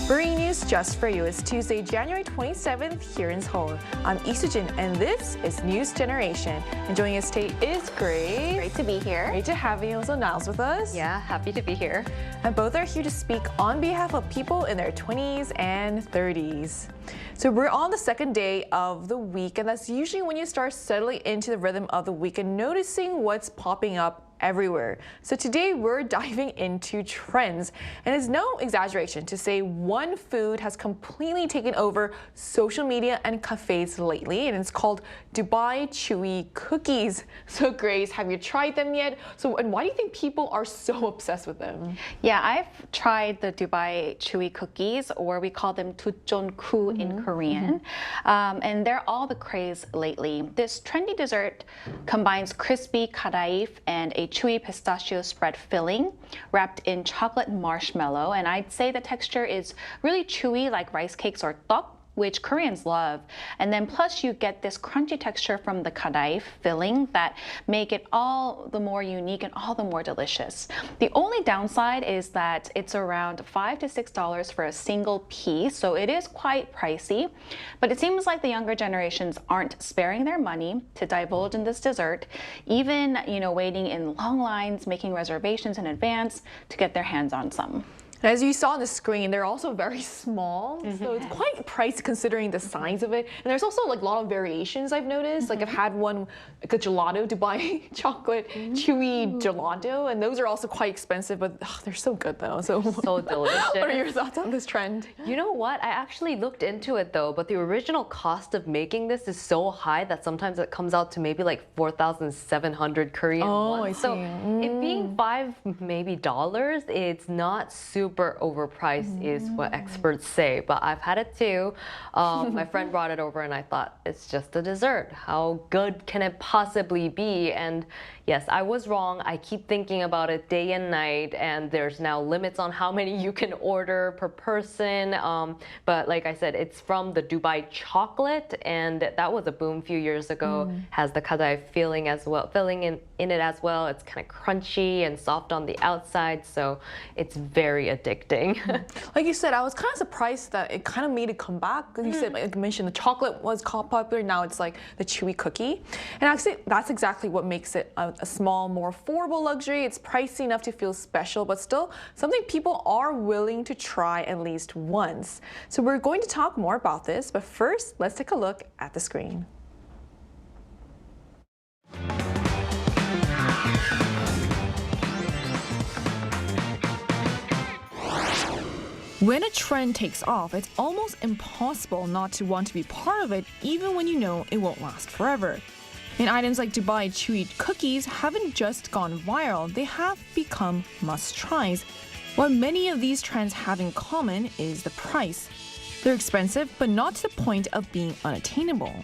Bringing news just for you is Tuesday, January 27th here in Seoul. I'm Lee Hae-chan, and this is News Generation. And joining us today is Grace. Great to be here. Great to have you. Also, Niles with us. Yeah, happy to be here. And both are here to speak on behalf of people in their 20s and 30s. So we're on the second day of the week, and that's usually when you start settling into the rhythm of the week and noticing what's popping up everywhere. So today we're diving into trends, and it's no exaggeration to say one food has completely taken over social media and cafes lately, and it's called Dubai Chewy cookies. So Grace, have you tried them yet? And why do you think people are so obsessed with them? Yeah, I've tried the Dubai Chewy cookies, or we call them tujonku in Korean, and they're all the craze lately. This trendy dessert combines crispy kadaif and a chewy pistachio spread filling wrapped in chocolate marshmallow, and I'd say the texture is really chewy like rice cakes or tteok, which Koreans love. And then plus you get this crunchy texture from the kadaif filling that make it all the more unique and all the more delicious. The only downside is that it's around $5 to $6 for a single piece, so it is quite pricey. But it seems like the younger generations aren't sparing their money to divulge in this dessert, even waiting in long lines, making reservations in advance to get their hands on some. As you saw on the screen, they're also very small, so it's quite pricey considering the size of it. And there's also like a lot of variations I've noticed. Like I've had one, like a gelato, Dubai chocolate chewy gelato, and those are also quite expensive, but they're so good though. So delicious. What are your thoughts on this trend? You know what? I actually looked into it though, but the original cost of making this is so high that sometimes it comes out to maybe like 4,700 Korean won. I see. So it being $5 maybe, it's not super overpriced is what experts say, but I've had it too. My friend brought it over and I thought it's just a dessert. How good can it possibly be? And yes, I was wrong. I keep thinking about it day and night, and there's now limits on how many you can order per person. But like I said, it's from the Dubai chocolate, and that was a boom a few years ago. Has the kadaif filling in it as well. It's kind of crunchy and soft on the outside, so it's very addicting. Like you said, I was kind of surprised that it kind of made a comeback. Because you said, like you mentioned, the chocolate was popular. Now it's like the chewy cookie. And actually, that's exactly what makes it a small, more affordable luxury. It's pricey enough to feel special, but still something people are willing to try at least once. So we're going to talk more about this, but first, let's take a look at the screen. When a trend takes off, it's almost impossible not to want to be part of it, even when you know it won't last forever. And items like Dubai Chewy cookies haven't just gone viral, they have become must-tries. What many of these trends have in common is the price. They're expensive, but not to the point of being unattainable.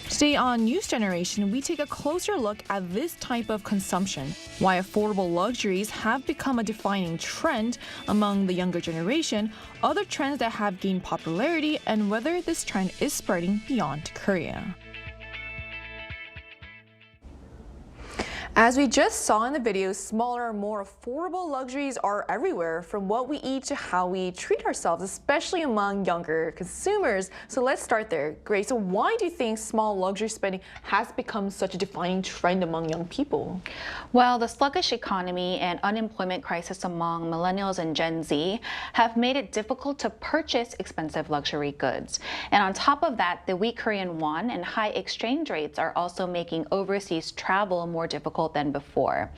Today on News Generation, we take a closer look at this type of consumption, why affordable luxuries have become a defining trend among the younger generation, other trends that have gained popularity, and whether this trend is spreading beyond Korea. As we just saw in the video, smaller, more affordable luxuries are everywhere, from what we eat to how we treat ourselves, especially among younger consumers. So let's start there. Grace, so why do you think small luxury spending has become such a defining trend among young people? Well, the sluggish economy and unemployment crisis among millennials and Gen Z have made it difficult to purchase expensive luxury goods. And on top of that, the weak Korean won and high exchange rates are also making overseas travel more difficult than before.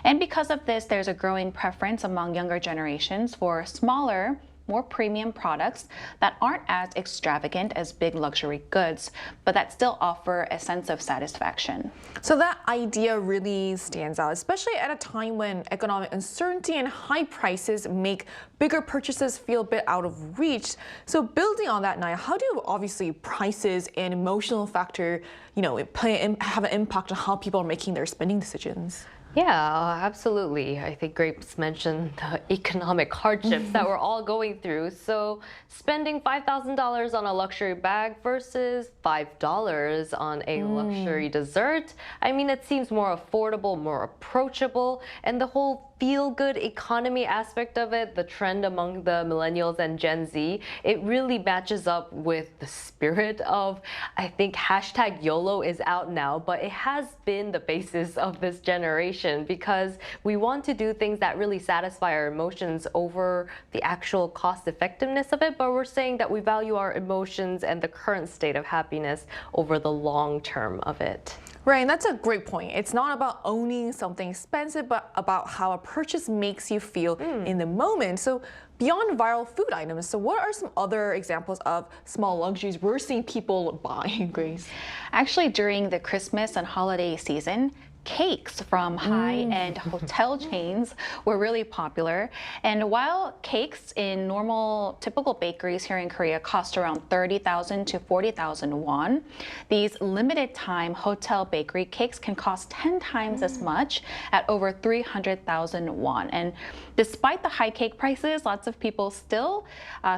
And because of this, there's a growing preference among younger generations for smaller, more premium products that aren't as extravagant as big luxury goods, but that still offer a sense of satisfaction. So that idea really stands out, especially at a time when economic uncertainty and high prices make bigger purchases feel a bit out of reach. So building on that, Naya, how do obviously prices and emotional factor, have an impact on how people are making their spending decisions? Yeah, absolutely. I think Grapes mentioned the economic hardships that we're all going through. So spending $5,000 on a luxury bag versus $5 on a luxury dessert, I mean, it seems more affordable, more approachable, and the whole feel-good economy aspect of it, the trend among the millennials and Gen Z, it really matches up with the spirit of, I think, hashtag YOLO is out now, but it has been the basis of this generation because we want to do things that really satisfy our emotions over the actual cost effectiveness of it, but we're saying that we value our emotions and the current state of happiness over the long term of it. Right, and that's a great point. It's not about owning something expensive, but about how a purchase makes you feel in the moment. So beyond viral food items, so what are some other examples of small luxuries we're seeing people buy, Grace? Actually, during the Christmas and holiday season, cakes from high-end hotel chains were really popular. And while cakes in normal, typical bakeries here in Korea cost around 30,000 to 40,000 won, these limited-time hotel bakery cakes can cost 10 times as much at over 300,000 won. And despite the high cake prices, lots of people still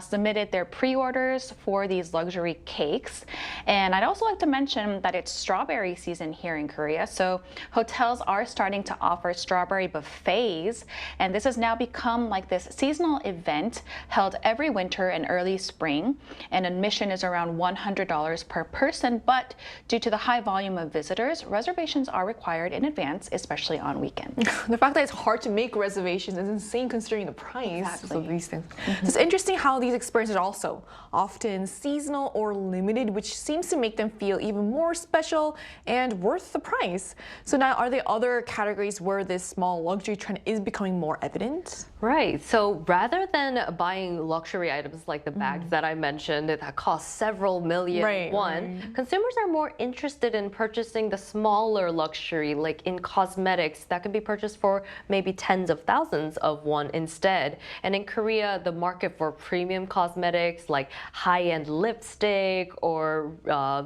submitted their pre-orders for these luxury cakes. And I'd also like to mention that it's strawberry season here in Korea. So hotels are starting to offer strawberry buffets, and this has now become like this seasonal event held every winter and early spring. And admission is around $100 per person, but due to the high volume of visitors, reservations are required in advance, especially on weekends. The fact that it's hard to make reservations is insane considering the price of these things. It's interesting how these experiences are also often seasonal or limited, which seems to make them feel even more special and worth the price. So now, are there other categories where this small luxury trend is becoming more evident? Right. So rather than buying luxury items like the bags that I mentioned that cost several million won, consumers are more interested in purchasing the smaller luxury, like in cosmetics, that can be purchased for maybe tens of thousands of won instead. And in Korea, the market for premium cosmetics like high-end lipstick or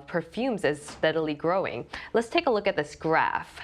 perfumes is steadily growing. Let's take a look at this graph.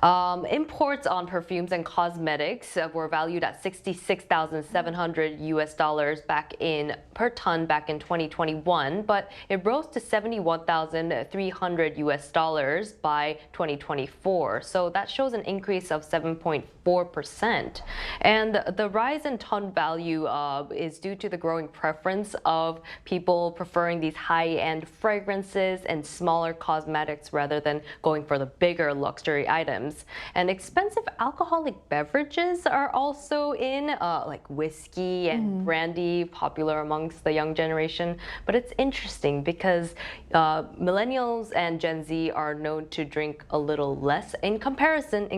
Imports on perfumes and cosmetics were valued at $66,700 per ton back in 2021, but it rose to $71,300 by 2024. So that shows an increase of 7.4%. And the rise in ton value is due to the growing preference of people preferring these high-end fragrances and smaller cosmetics rather than going for the bigger luxury items. And expensive alcoholic beverages are also in, like whiskey and brandy, popular amongst the young generation. But it's interesting because millennials and Gen Z are known to drink a little less in comparison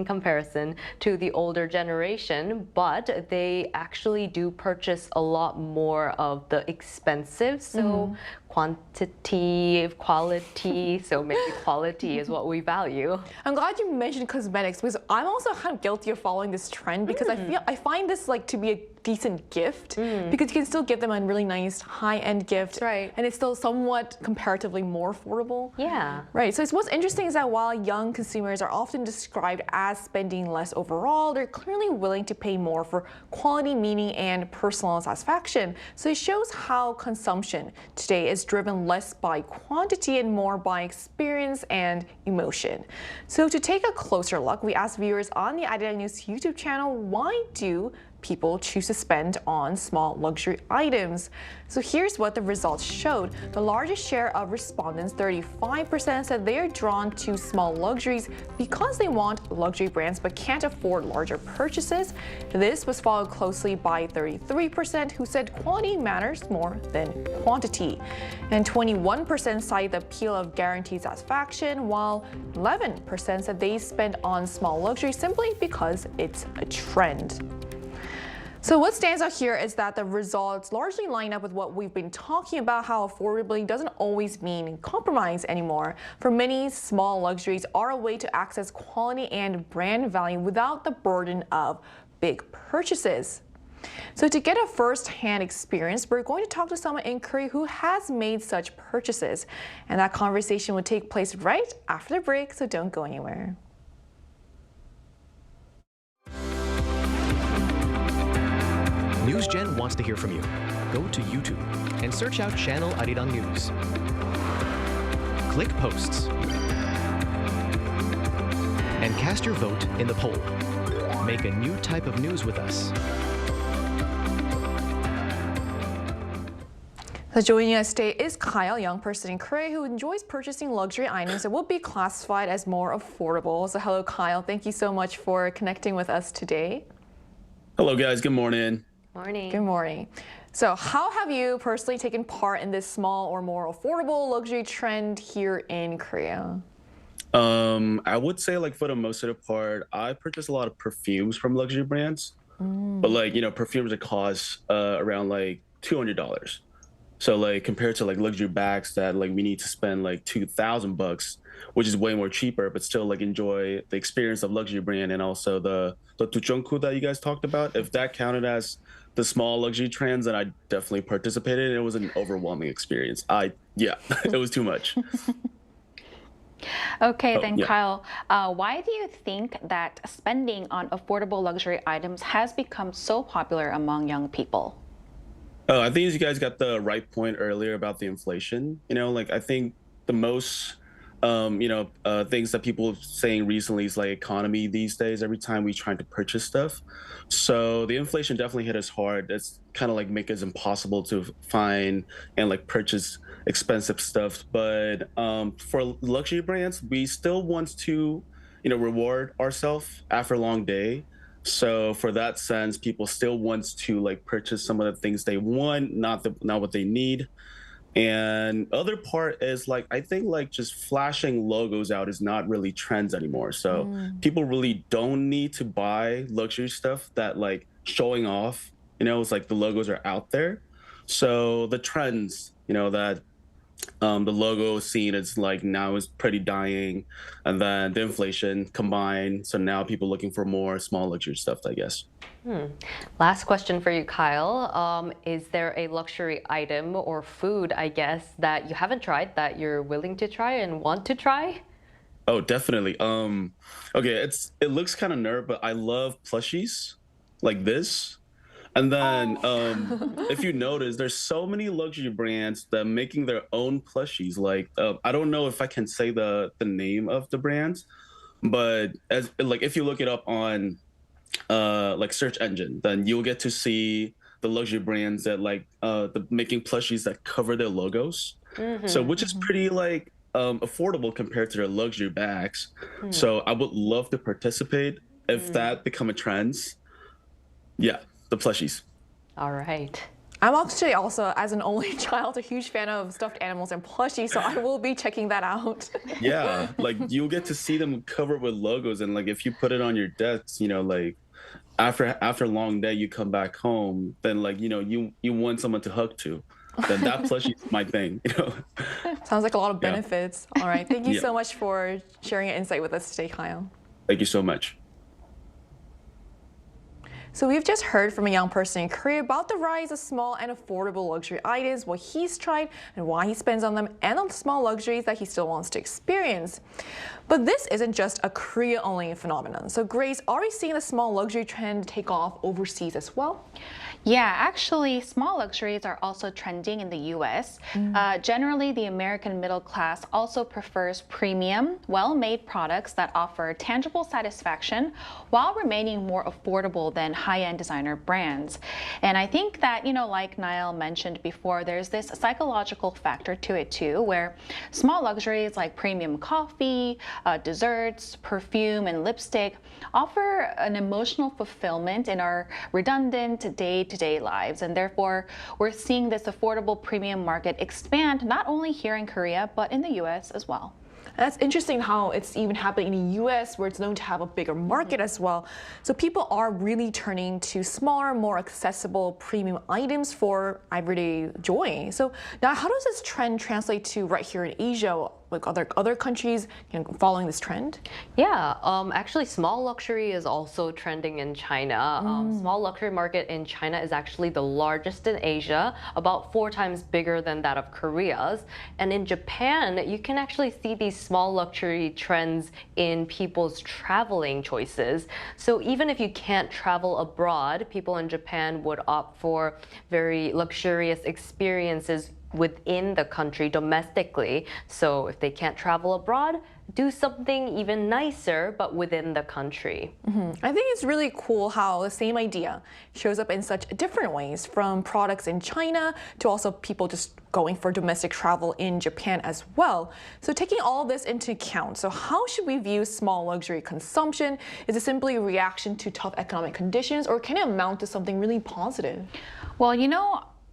to the older generation, but they actually do purchase a lot more of the expensive. So quantity, quality, so maybe quality is what we value. I'm glad you mentioned cosmetics because I'm also kind of guilty of following this trend because I find this like to be a decent gift because you can still give them a really nice high-end gift, and it's still somewhat comparatively more affordable. Yeah. Right. So what's interesting is that while young consumers are often described as spending less overall, they're clearly willing to pay more for quality, meaning, and personal satisfaction. So it shows how consumption today is driven less by quantity and more by experience and emotion. So to take a closer look, we asked viewers on the Arirang News YouTube channel, why do people choose to spend on small luxury items? So here's what the results showed. The largest share of respondents, 35%, said they are drawn to small luxuries because they want luxury brands but can't afford larger purchases. This was followed closely by 33% who said quality matters more than quantity. And 21% cite the appeal of guaranteed satisfaction, while 11% said they spend on small luxury simply because it's a trend. So what stands out here is that the results largely line up with what we've been talking about, how affordability doesn't always mean compromise anymore. For many, small luxuries are a way to access quality and brand value without the burden of big purchases. So to get a first-hand experience, we're going to talk to someone in Korea who has made such purchases. And that conversation will take place right after the break, so don't go anywhere. NewsGen wants to hear from you. Go to YouTube and search out Channel Arirang News. Click Posts and cast your vote in the poll. Make a new type of news with us. So joining us today is Kyle, a young person in Korea who enjoys purchasing luxury items that would be classified as more affordable. So hello, Kyle. Thank you so much for connecting with us today. Hello, guys. Good morning. Morning. Good morning. So how have you personally taken part in this small or more affordable luxury trend here in Korea? I would say, like, for the most of the part, I purchase a lot of perfumes from luxury brands. But, like, you know, perfumes that cost around like $200. So, like, compared to like luxury bags that like we need to spend like $2,000, which is way more cheaper, but still like enjoy the experience of luxury brand, and also the tuchonku that you guys talked about. If that counted as the small luxury trends, then I definitely participated. It was an overwhelming experience. Yeah, it was too much. Okay, then yeah. Kyle, why do you think that spending on affordable luxury items has become so popular among young people? Oh, I think you guys got the right point earlier about the inflation. You know, like I think the most, things that people are saying recently is like economy these days. Every time we try to purchase stuff, so the inflation definitely hit us hard. It's kind of like make it impossible to find and like purchase expensive stuff. But for luxury brands, we still want to, reward ourselves after a long day. So for that sense, people still want to like purchase some of the things they want, not what they need. And other part is like, I think like just flashing logos out is not really trends anymore. So people really don't need to buy luxury stuff that like showing off, it's like the logos are out there. So the trends, that the logo scene is like now is pretty dying, and then the inflation combined. So now people looking for more small luxury stuff, I guess. Last question for you, Kyle. Is there a luxury item or food, I guess, that you haven't tried that you're willing to try and want to try? Oh, definitely. Okay, it looks kind of nerd, but I love plushies like this. And then if you notice, there's so many luxury brands that are making their own plushies. Like, I don't know if I can say the name of the brands, but if you look it up on like search engine, then you'll get to see the luxury brands that making plushies that cover their logos. So which is pretty like affordable compared to their luxury bags. So I would love to participate if that become a trend. Yeah. The plushies. All right. I'm actually also, as an only child, a huge fan of stuffed animals and plushies, so I will be checking that out. Yeah, like you'll get to see them covered with logos, and like if you put it on your desk, like after a long day, you come back home, then like you want someone to hug to, then that plushie is my thing. Sounds like a lot of benefits. Yeah. All right, thank you so much for sharing your insight with us today, Kyle. Thank you so much. So we've just heard from a young person in Korea about the rise of small and affordable luxury items, what he's tried and why he spends on them, and on the small luxuries that he still wants to experience. But this isn't just a Korea-only phenomenon. So Grace, are we seeing the small luxury trend take off overseas as well? Yeah, actually, small luxuries are also trending in the U.S. Generally, the American middle class also prefers premium, well-made products that offer tangible satisfaction while remaining more affordable than high-end designer brands. And I think that, like Niall mentioned before, there's this psychological factor to it too, where small luxuries like premium coffee, desserts, perfume, and lipstick offer an emotional fulfillment in our redundant day-to-day lives. And therefore, we're seeing this affordable premium market expand not only here in Korea, but in the US as well. That's interesting how it's even happening in the US, where it's known to have a bigger market as well. So people are really turning to smaller, more accessible premium items for everyday joy. So now how does this trend translate to right here in Asia? like other countries following this trend? Yeah, actually small luxury is also trending in China. Small luxury market in China is actually the largest in Asia, about 4 times bigger than that of Korea's. And in Japan, you can actually see these small luxury trends in people's traveling choices. So even if you can't travel abroad, people in Japan would opt for very luxurious experiences within the country domestically. So if they can't travel abroad, do something even nicer, but within the country. I think it's really cool how the same idea shows up in such different ways, from products in China to also people just going for domestic travel in Japan as well. So taking all this into account, so how should we view small luxury consumption? Is it simply a reaction to tough economic conditions, or can it amount to something really positive? Well,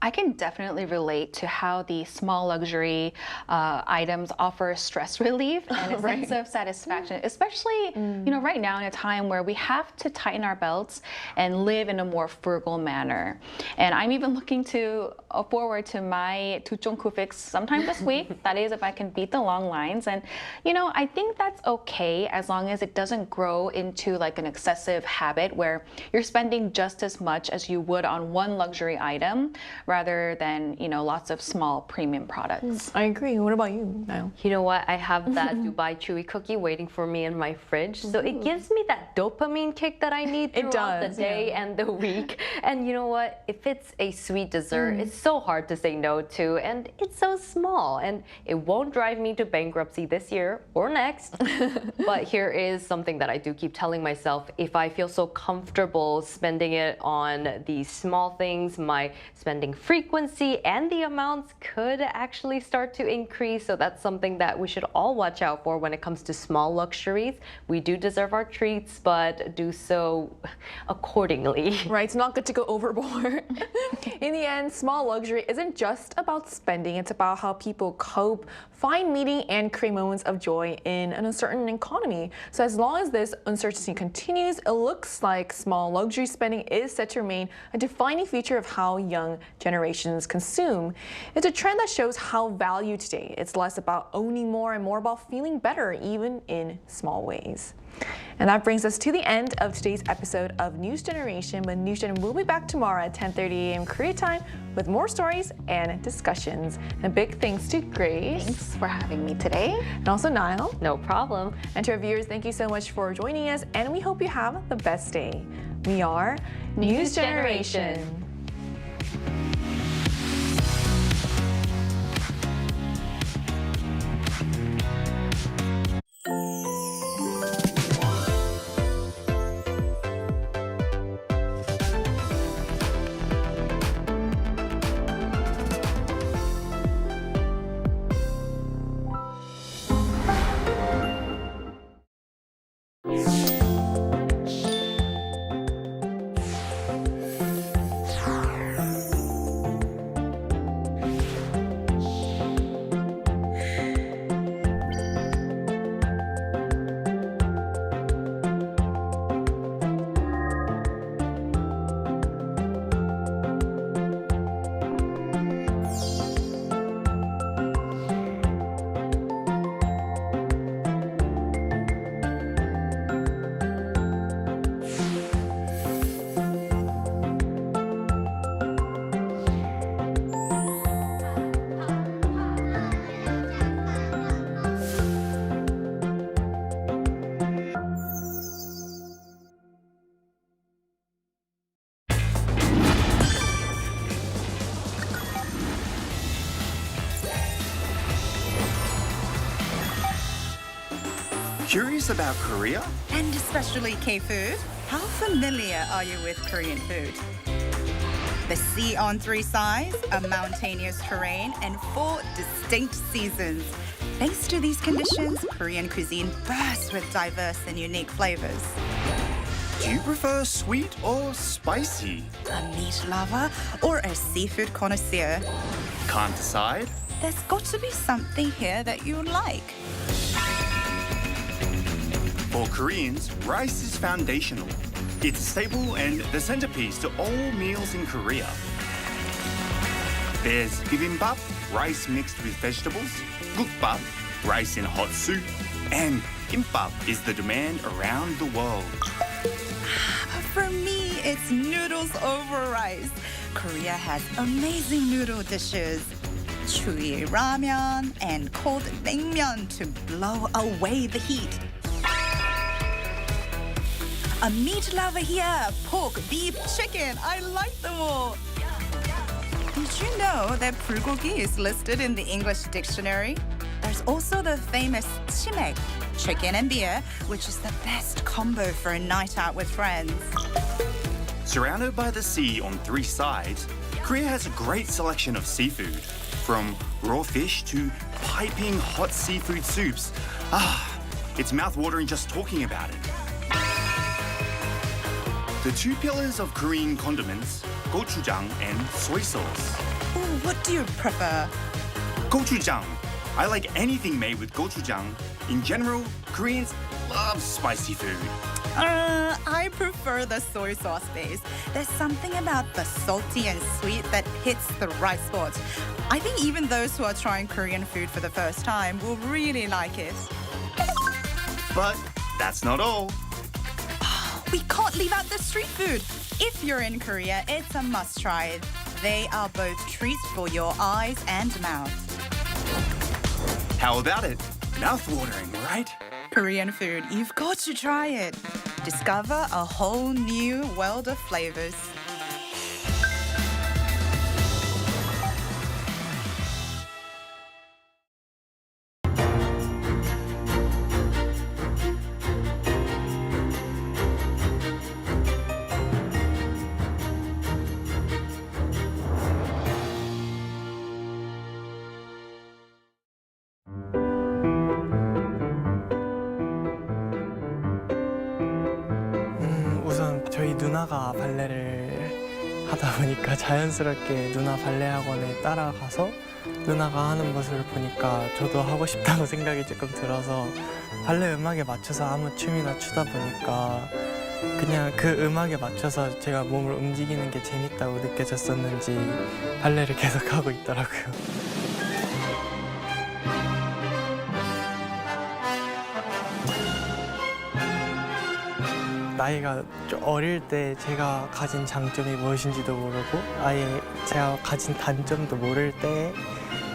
I can definitely relate to how the small luxury items offer stress relief and a sense of satisfaction, especially right now in a time where we have to tighten our belts and live in a more frugal manner. And I'm even looking forward to my tuchongku fix sometime this week. That is, if I can beat the long lines. And I think that's okay as long as it doesn't grow into like an excessive habit where you're spending just as much as you would on one luxury item, rather than, lots of small premium products. I agree. What about you, Niall? You know what? I have that Dubai chewy cookie waiting for me in my fridge. So it gives me that dopamine kick that I need throughout the day and the week. And you know what? If it's a sweet dessert, it's so hard to say no to, and it's so small, and it won't drive me to bankruptcy this year or next. But here is something that I do keep telling myself: if I feel so comfortable spending it on these small things, my spending frequency and the amounts could actually start to increase. So that's something that we should all watch out for when it comes to small luxuries. We do deserve our treats, but do so accordingly. Right, it's not good to go overboard. In the end, small luxury isn't just about spending, it's about how people cope, find meaning, and create moments of joy in an uncertain economy. So as long as this uncertainty continues, it looks like small luxury spending is set to remain a defining feature of how young generations consume. It's a trend that shows how valued today. It's less about owning more and more about feeling better, even in small ways. And that brings us to the end of today's episode of News Generation. But News Gen will be back tomorrow at 10:30 a.m. Korea time with more stories and discussions. And big thanks to Grace. Thanks for having me today. And also Niall. No problem. And to our viewers, thank you so much for joining us, and we hope you have the best day. We are News Generation. Curious about Korea? And especially K-food? How familiar are you with Korean food? The sea on 3 sides, a mountainous terrain, and 4 distinct seasons. Thanks to these conditions, Korean cuisine bursts with diverse and unique flavors. Do you prefer sweet or spicy? A meat lover or a seafood connoisseur? Can't decide? There's got to be something here that you like. For Koreans, rice is foundational. It's a staple and the centerpiece to all meals in Korea. There's bibimbap, rice mixed with vegetables, gukbap, rice in hot soup, and kimbap is the demand around the world. For me, it's noodles over rice. Korea has amazing noodle dishes. Chuy ramen and cold naengmyeon to blow away the heat. A meat lover here, pork, beef, chicken, I like them all. Did you know that bulgogi is listed in the English dictionary? There's also the famous chimek, chicken and beer, which is the best combo for a night out with friends. Surrounded by the sea on 3 sides, Korea has a great selection of seafood, from raw fish to piping hot seafood soups. It's mouth-watering just talking about it. The 2 pillars of Korean condiments, gochujang and soy sauce. Ooh, what do you prefer? Gochujang. I like anything made with gochujang. In general, Koreans love spicy food. I prefer the soy sauce base. There's something about the salty and sweet that hits the right spot. I think even those who are trying Korean food for the first time will really like it. But that's not all. We can't leave out the street food. If you're in Korea, it's a must-try. They are both treats for your eyes and mouth. How about it? Mouth-watering, right? Korean food, you've got to try it. Discover a whole new world of flavors. 저희 누나가 발레를 하다 보니까 자연스럽게 누나 발레 학원에 따라가서 누나가 하는 모습을 보니까 저도 하고 싶다고 생각이 조금 들어서 발레 음악에 맞춰서 아무 춤이나 추다 보니까 그냥 그 음악에 맞춰서 제가 몸을 움직이는 게 재밌다고 느껴졌었는지 발레를 계속 하고 있더라고요. 나이가 좀 어릴 때 제가 가진 장점이 무엇인지도 모르고 아예 제가 가진 단점도 모를 때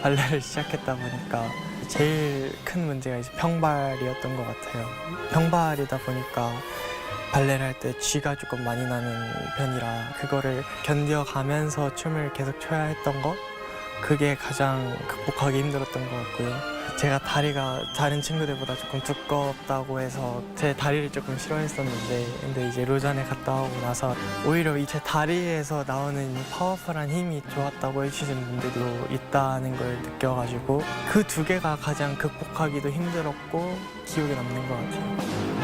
발레를 시작했다 보니까 제일 큰 문제가 이제 평발이었던 것 같아요. 평발이다 보니까 발레를 할 때 쥐가 조금 많이 나는 편이라 그거를 견뎌가면서 춤을 계속 춰야 했던 거 그게 가장 극복하기 힘들었던 것 같고요. 제가 다리가 다른 친구들보다 조금 두껍다고 해서 제 다리를 조금 싫어했었는데 근데 이제 로잔에 갔다 오고 나서 오히려 제 다리에서 나오는 파워풀한 힘이 좋았다고 해주시는 분들도 있다는 걸 느껴가지고 그 2개가 가장 극복하기도 힘들었고 기억에 남는 것 같아요.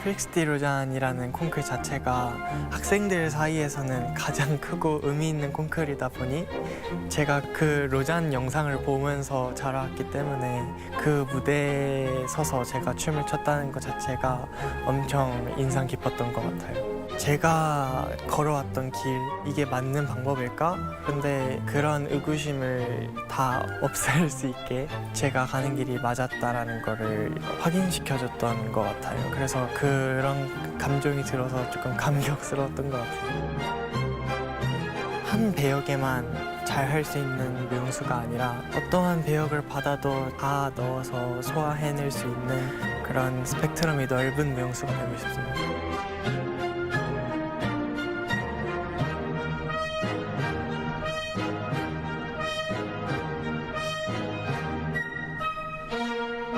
프릭스티 로잔이라는 콩쿨 자체가 학생들 사이에서는 가장 크고 의미 있는 콩쿨이다 보니 제가 그 로잔 영상을 보면서 자라왔기 때문에 그 무대에 서서 제가 춤을 췄다는 것 자체가 엄청 인상 깊었던 것 같아요. 제가 걸어왔던 길, 이게 맞는 방법일까? 근데 그런 의구심을 다 없앨 수 있게 제가 가는 길이 맞았다라는 거를 확인시켜줬던 것 같아요. 그래서 그런 감정이 들어서 조금 감격스러웠던 것 같아요. 한 배역에만 잘 할 수 있는 명수가 아니라 어떠한 배역을 받아도 다 넣어서 소화해낼 수 있는 그런 스펙트럼이 넓은 명수가 되고 싶습니다.